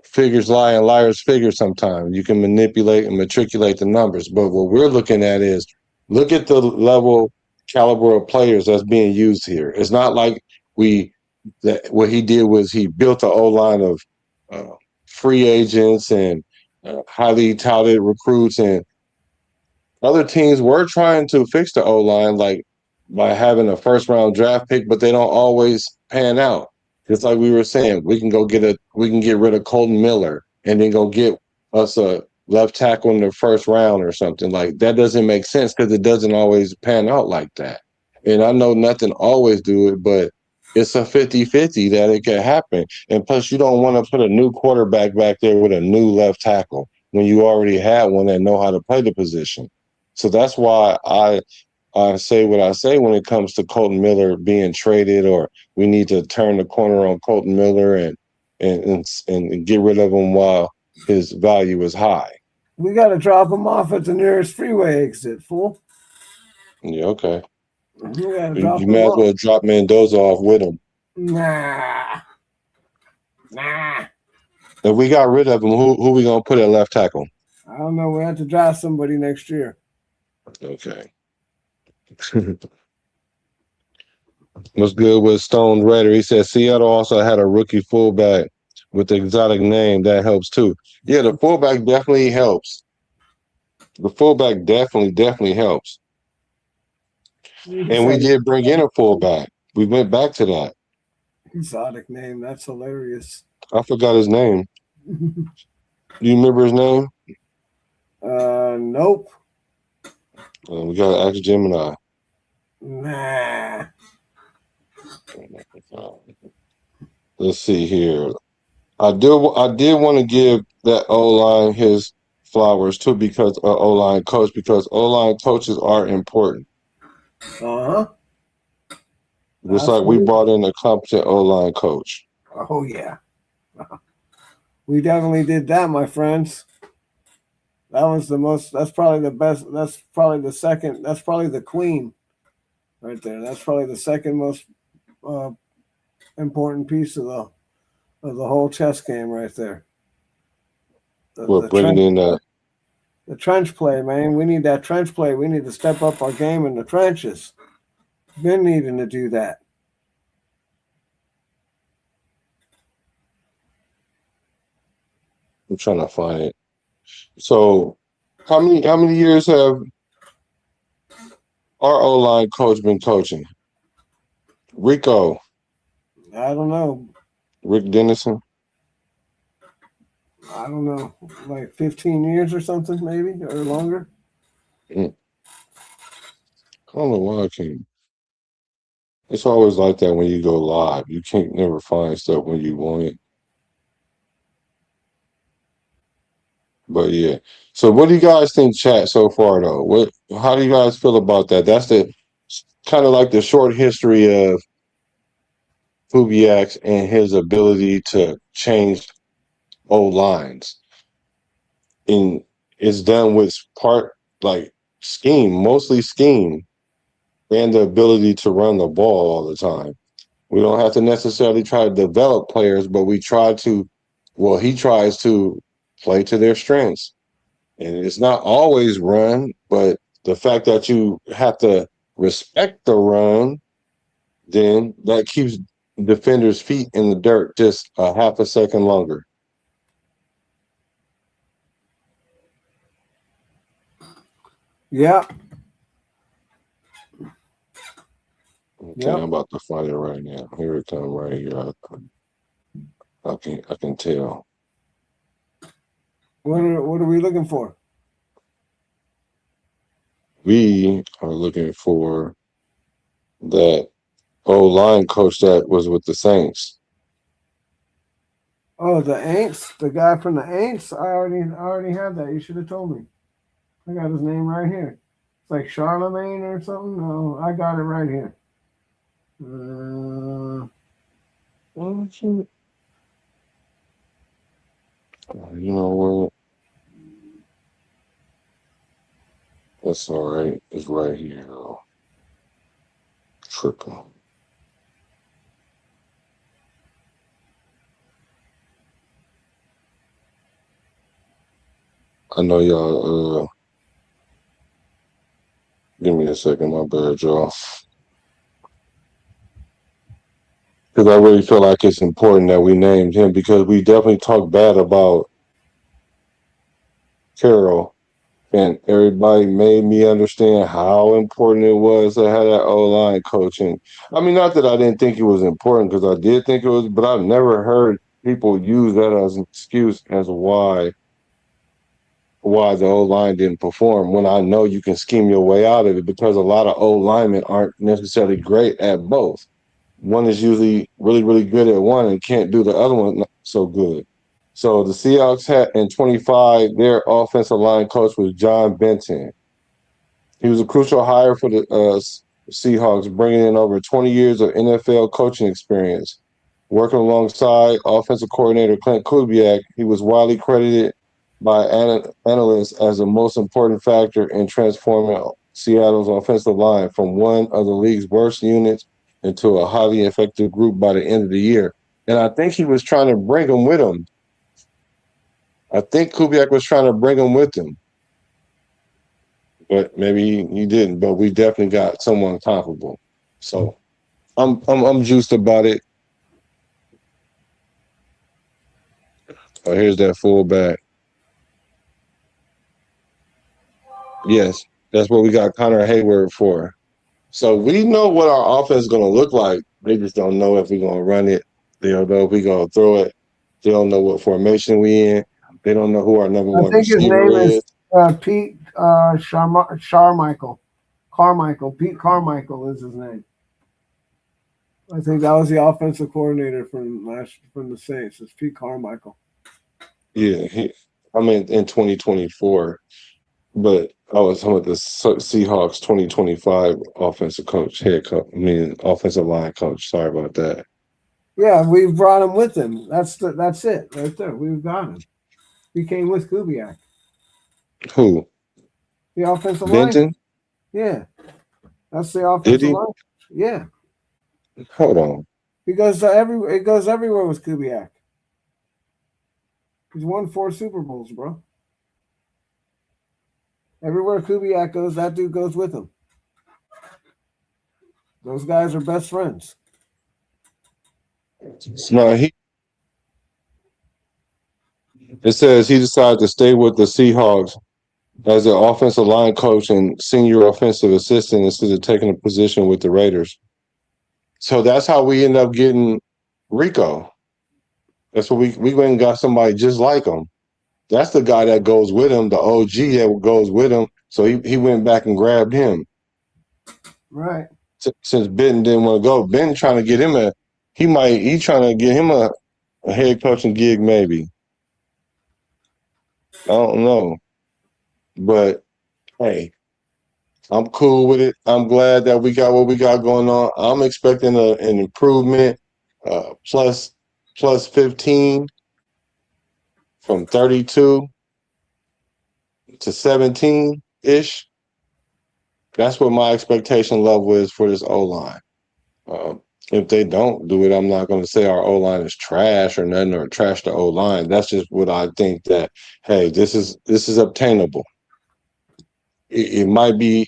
figures lie and liars figure sometimes. You can manipulate and matriculate the numbers. But what we're looking at is look at the level caliber of players that's being used here. It's not like what he did was he built an O line of uh, free agents and highly touted recruits, and other teams were trying to fix the O line, like by having a first round draft pick, but they don't always pan out. Just like we were saying, we can get rid of Colton Miller and then go get us a left tackle in the first round or something. Like that doesn't make sense because it doesn't always pan out like that. And I know nothing always do it, but it's a 50-50 that it can happen. And plus you don't want to put a new quarterback back there with a new left tackle when you already had one that know how to play the position. So that's why I say what I say when it comes to Colton Miller being traded, or we need to turn the corner on Colton Miller and get rid of him while his value is high. We got to drop him off at the nearest freeway exit, fool. Yeah, okay. We got to You, drop you him may as off. well drop Mendoza off with him. Nah. If we got rid of him, who we gonna put at left tackle? I don't know. We have to draft somebody next year. Okay. What's good with Stone Raider? He said Seattle also had a rookie fullback with the exotic name. That helps too. Yeah, the fullback definitely helps. The fullback definitely helps. And we did bring in a fullback. We went back to that. Exotic name. That's hilarious. I forgot his name. Do you remember his name? Nope. We got to ask Gemini. Nah. Let's see here. I did want to give that O-line his flowers too, because O-line coach, because O-line coaches are important. Uh-huh. Just like we brought in a competent O-line coach. Oh yeah. We definitely did that, my friends. That was the most, that's probably the best, that's probably the second, that's probably the queen right there. That's probably the second most important piece of the whole chess game right there. Bringing in the trench play, man. We need that trench play. We need to step up our game in the trenches. Been needing to do that. I'm trying to find it. So, how many years have our O-line coach been coaching? Rico. I don't know. Rick Dennison. I don't know. Like 15 years or something, maybe, or longer. I don't know why I can't. It's always like that when you go live. You can't never find stuff when you want it. But yeah. So what do you guys think, chat, so far though? How do you guys feel about that? That's the kind of like the short history of Kubiak and his ability to change old lines. And it's done with part like scheme, mostly scheme, and the ability to run the ball all the time. We don't have to necessarily try to develop players, but he tries to play to their strengths. And it's not always run, but the fact that you have to respect the run, then that keeps defenders' feet in the dirt just a half a second longer. Yeah. Okay, I'm about to find it right now. Here it comes right here. I can tell. What are we looking for? We are looking for that O-line coach that was with the Saints. Oh, the Aints, the guy from the Aints. I already have that. You should have told me. I got his name right here. It's like Charlemagne or something. No, I got it right here. You know what? That's all right. It's right here. Triple. I know y'all. Give me a second, my bad, y'all. Because I really feel like it's important that we named him, because we definitely talked bad about Carroll, and everybody made me understand how important it was to have that O-line coaching. I mean, not that I didn't think it was important, because I did think it was, but I've never heard people use that as an excuse as why the O-line didn't perform, when I know you can scheme your way out of it, because a lot of O-linemen aren't necessarily great at both. One is usually really, really good at one and can't do the other one not so good. So the Seahawks had in 25, their offensive line coach was John Benton. He was a crucial hire for the Seahawks, bringing in over 20 years of NFL coaching experience. Working alongside offensive coordinator Klint Kubiak, he was widely credited by analysts as the most important factor in transforming Seattle's offensive line from one of the league's worst units into a highly effective group by the end of the year. And I think he was trying to bring them with him. I think Kubiak was trying to bring them with him. But maybe he didn't. But we definitely got someone comparable. So I'm juiced about it. Oh, here's that fullback. Yes, that's what we got Connor Hayward for. So we know what our offense is going to look like. They just don't know if we're going to run it. They don't know if we're going to throw it. They don't know what formation we in. They don't know who our number one think his receiver name is. Pete Carmichael. Pete Carmichael is his name. I think that was the offensive coordinator from the Saints. It's Pete Carmichael. Yeah, in 2024, but I was talking about the Seahawks 2025 offensive line coach. Sorry about that. Yeah, we've brought him with him. That's it right there. We've got him. He came with Kubiak. Who? The offensive Benton? line. Yeah, that's the offensive Did he? line. Yeah. Hold on. He goes everywhere. It goes everywhere with Kubiak. He's won 4 Super Bowls, bro. Everywhere Kubiak goes, that dude goes with him. Those guys are best friends. No, it says he decided to stay with the Seahawks as an offensive line coach and senior offensive assistant instead of taking a position with the Raiders. So that's how we end up getting Rico. That's what we went and got somebody just like him. That's the guy that goes with him, the OG that goes with him. So he went back and grabbed him. Right. Since Ben didn't want to go, Ben trying to get him he's trying to get him a head coaching gig maybe. I don't know. But hey, I'm cool with it. I'm glad that we got what we got going on. I'm expecting an improvement, plus 15 from 32 to 17 ish. That's what my expectation level is for this O line. If they don't do it, I'm not going to say our O line is trash or nothing or trash the O line. That's just what I think that hey, this is obtainable. It might be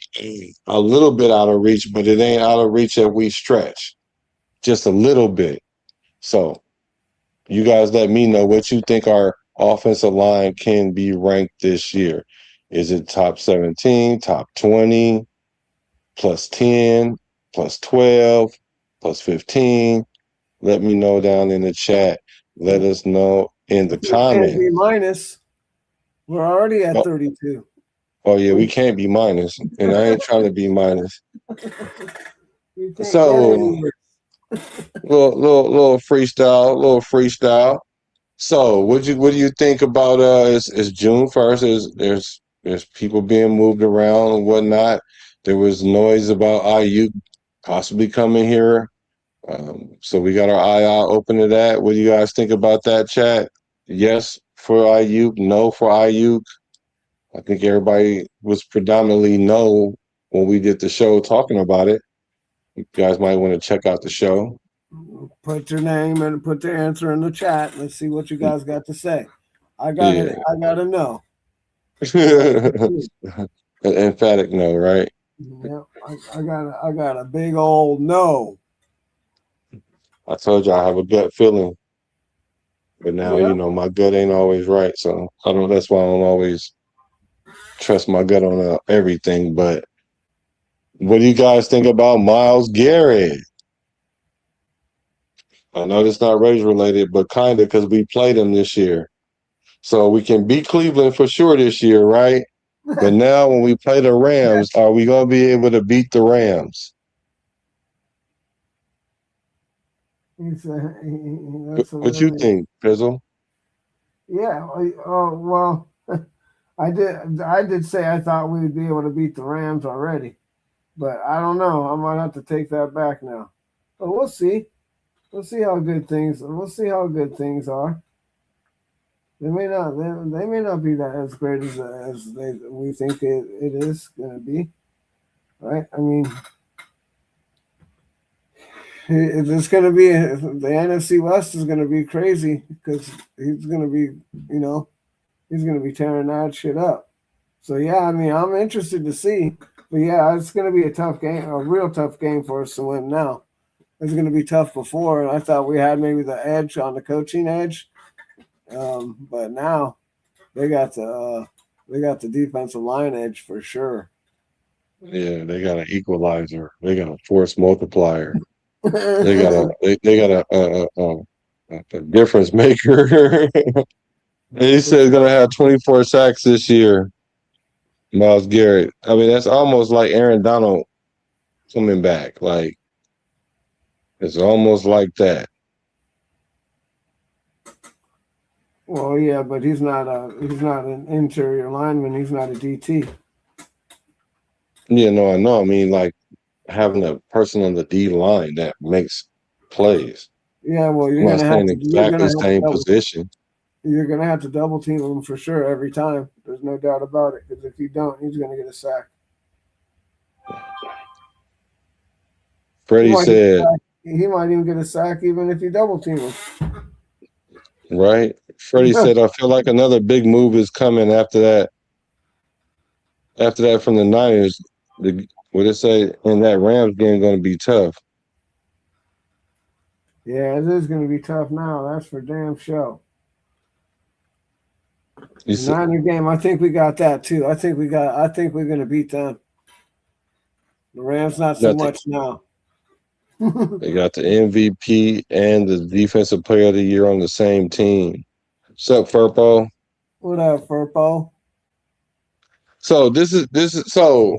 a little bit out of reach, but it ain't out of reach if we stretch just a little bit. So you guys let me know what you think our offensive line can be ranked this year. Is it top 17, top 20, plus 10, plus 12, plus 15? Let me know down in the chat. Let us know in the comments. B minus. We're already at 32. Oh yeah, we can't be minus, and I ain't trying to be minus. So, little freestyle. So, what do you think about it's June 1st? There's people being moved around and whatnot. There was noise about IU possibly coming here. So we got our eye out open to that. What do you guys think about that, chat? Yes for Ayuk, no for Ayuk. I think everybody was predominantly no when we did the show talking about it. You guys might want to check out the show. Put your name and put the answer in the chat. Let's see what you guys got to say. I gotta know. An emphatic no, right? Yeah, I got a big old no. I told you I have a gut feeling. But now, my gut ain't always right. So that's why I don't always trust my gut on everything. But what do you guys think about Myles Garrett? I know it's not Rays related, but kind of because we played him this year. So we can beat Cleveland for sure this year, right? But now when we play the Rams, are we going to be able to beat the Rams? What you think, Pizzle? Yeah. Well, I did say I thought we'd be able to beat the Rams already, but I don't know. I might have to take that back now. But we'll see. We'll see how good things. We'll see how good things are. They may not. They may not be that as great as we think it is going to be. Right? I mean, it's going to be the NFC West is going to be crazy because he's going to be, you know, he's going to be tearing that shit up. So yeah, I mean, I'm interested to see. But yeah, it's going to be a tough game, a real tough game for us to win now. It's going to be tough before, and I thought we had maybe the edge on the coaching edge, but now they got the defensive line edge for sure. Yeah, they got an equalizer. They got a force multiplier. They got a difference maker. He said he's gonna have 24 sacks this year. Myles Garrett. I mean, that's almost like Aaron Donald coming back. Like it's almost like that. Well, yeah, but he's not an interior lineman. He's not a DT. Yeah, no, I know. I mean, like having a person on the D line that makes plays. Yeah, well, I'm not saying exactly the same position. You're gonna have to double team him for sure every time. There's no doubt about it. Because if you don't, he's gonna get a sack. Freddie said he might even get a sack even if you double team him. Right? Freddie said, I feel like another big move is coming after that. After that from the Niners, what it say in that Rams game going to be tough. Yeah, it is going to be tough now. That's for damn sure. Niner game, I think we got that too. I think we're going to beat them. The Rams not so much now. They got the MVP and the defensive player of the year on the same team. What's up, Furpo? What up, Furpo? So this is so.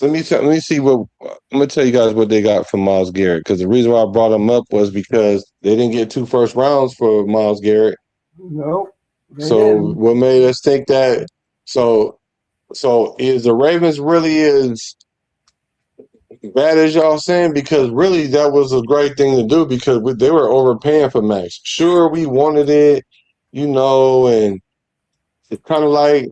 Let me see what I'm gonna tell you guys what they got from Myles Garrett, because the reason why I brought him up was because they didn't get 2 first rounds for Myles Garrett. Nope. So what made us think that? So is the Ravens really as bad as y'all saying? Because really that was a great thing to do because they were overpaying for Max. Sure, we wanted it, and it's kind of like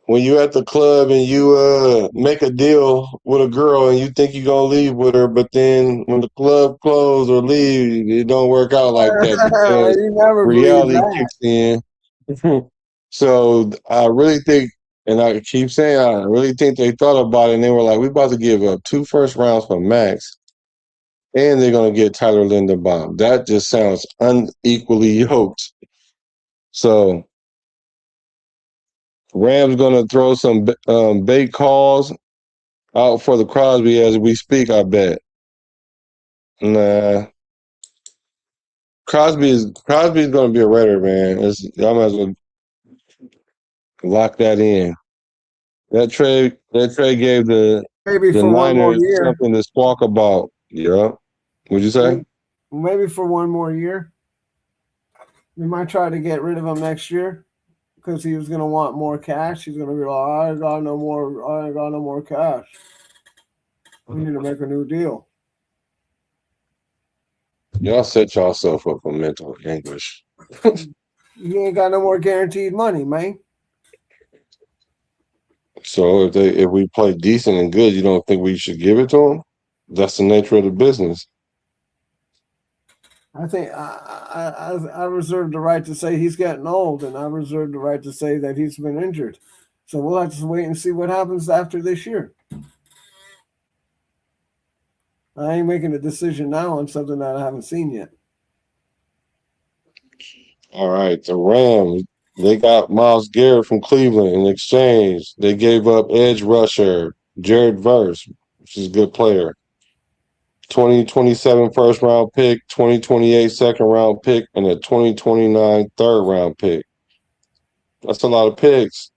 when you at the club and you make a deal with a girl and you think you're gonna leave with her, but then when the club close or leave, it don't work out like that because reality kicks in. So I really think, and I keep saying, I really think they thought about it and they were like, we about to give up 2 first rounds for Max, and they're gonna get Tyler Linderbaum. That just sounds unequally yoked. So Rams gonna throw some bait calls out for the Crosby as we speak, I bet. Nah. Crosby's gonna be a Raider, man. Y'all might as well lock that in. That trade gave the Niners something to squawk about. Yeah. What'd you say? Maybe for one more year. We might try to get rid of him next year because he was going to want more cash. He's going to be like, I ain't got no more cash. We need to make a new deal. Y'all set yourself up for mental anguish. You ain't got no more guaranteed money, man. So if we play decent and good, you don't think we should give it to them? That's the nature of the business. I think I reserve the right to say he's getting old, and I reserve the right to say that he's been injured. So we'll have to wait and see what happens after this year. I ain't making a decision now on something that I haven't seen yet. All right, the Rams, they got Myles Garrett from Cleveland in exchange. They gave up edge rusher Jared Verse, which is a good player. 2027 first round pick, 2028 second round pick, and a 2029 third round pick. That's a lot of picks.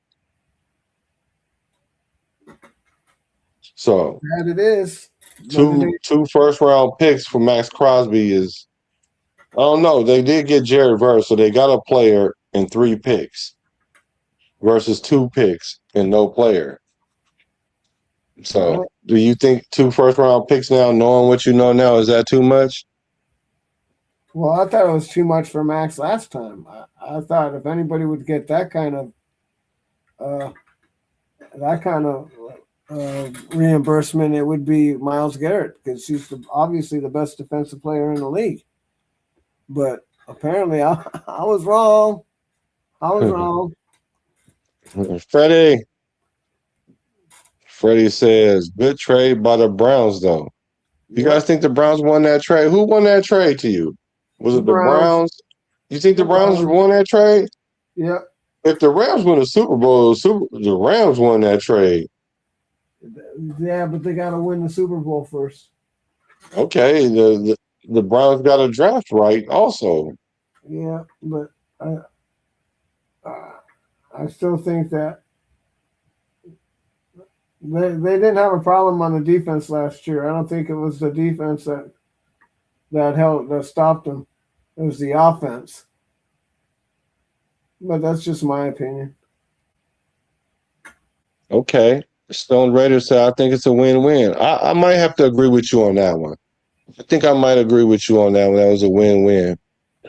So that it is. Two first round picks for Max Crosby is, I don't know. They did get Jared Verse, so they got a player and 3 picks versus 2 picks and no player. So, do you think 2 first-round picks now, knowing what you know now, is that too much? Well, I thought it was too much for Max last time. I thought if anybody would get that kind of uh, reimbursement, it would be Myles Garrett because he's obviously the best defensive player in the league. But apparently, I was wrong. I was wrong. Freddie says, good trade by the Browns, though. You guys think the Browns won that trade? Who won that trade to you? Was it the Browns? You think the Browns won that trade? Yeah. If the Rams win a Super Bowl, the Rams won that trade. Yeah, but they got to win the Super Bowl first. Okay, the Browns got a draft right also. Yeah, but I still think that they didn't have a problem on the defense last year. I don't think it was the defense that stopped them. It was the offense. But that's just my opinion. Okay. Stone Raider said, I think it's a win-win. I might have to agree with you on that one. I think I might agree with you on that one. That was a win-win.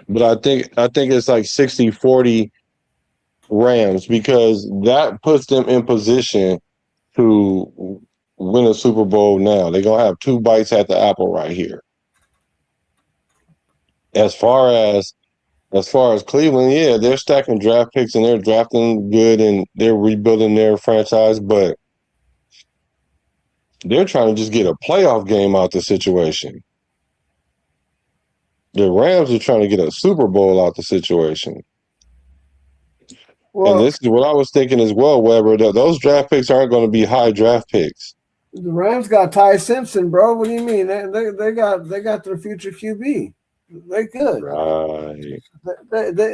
But I think it's like 60-40 Rams because that puts them in position to win a Super Bowl now. They're going to have 2 bites at the apple right here. As far as Cleveland, yeah, they're stacking draft picks and they're drafting good and they're rebuilding their franchise, but they're trying to just get a playoff game out the situation. The Rams are trying to get a Super Bowl out the situation. Well, and this is what I was thinking as well, Weber. Those draft picks aren't going to be high draft picks. The Rams got Ty Simpson, bro. What do you mean? They got their future QB. They good. Right.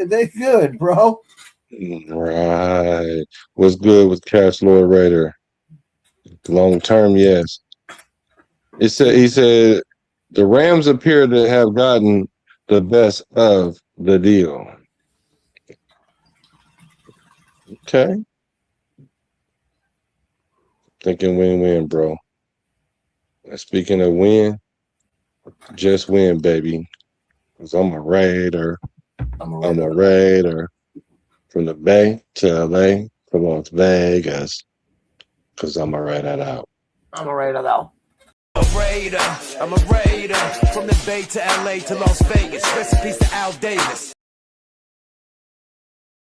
They good, bro. Right. What's good with Cash Lloyd Raider? Long term, yes. He said the Rams appear to have gotten the best of the deal. Okay. Thinking win-win, bro. And speaking of win, just win, baby. Because I'm a Raider. I'm a Raider. From the Bay to LA, from Las Vegas. Because I'm a Raider out. I'm a Raider, though. I'm a Raider from the Bay to LA to Las Vegas. Recipes to Al Davis.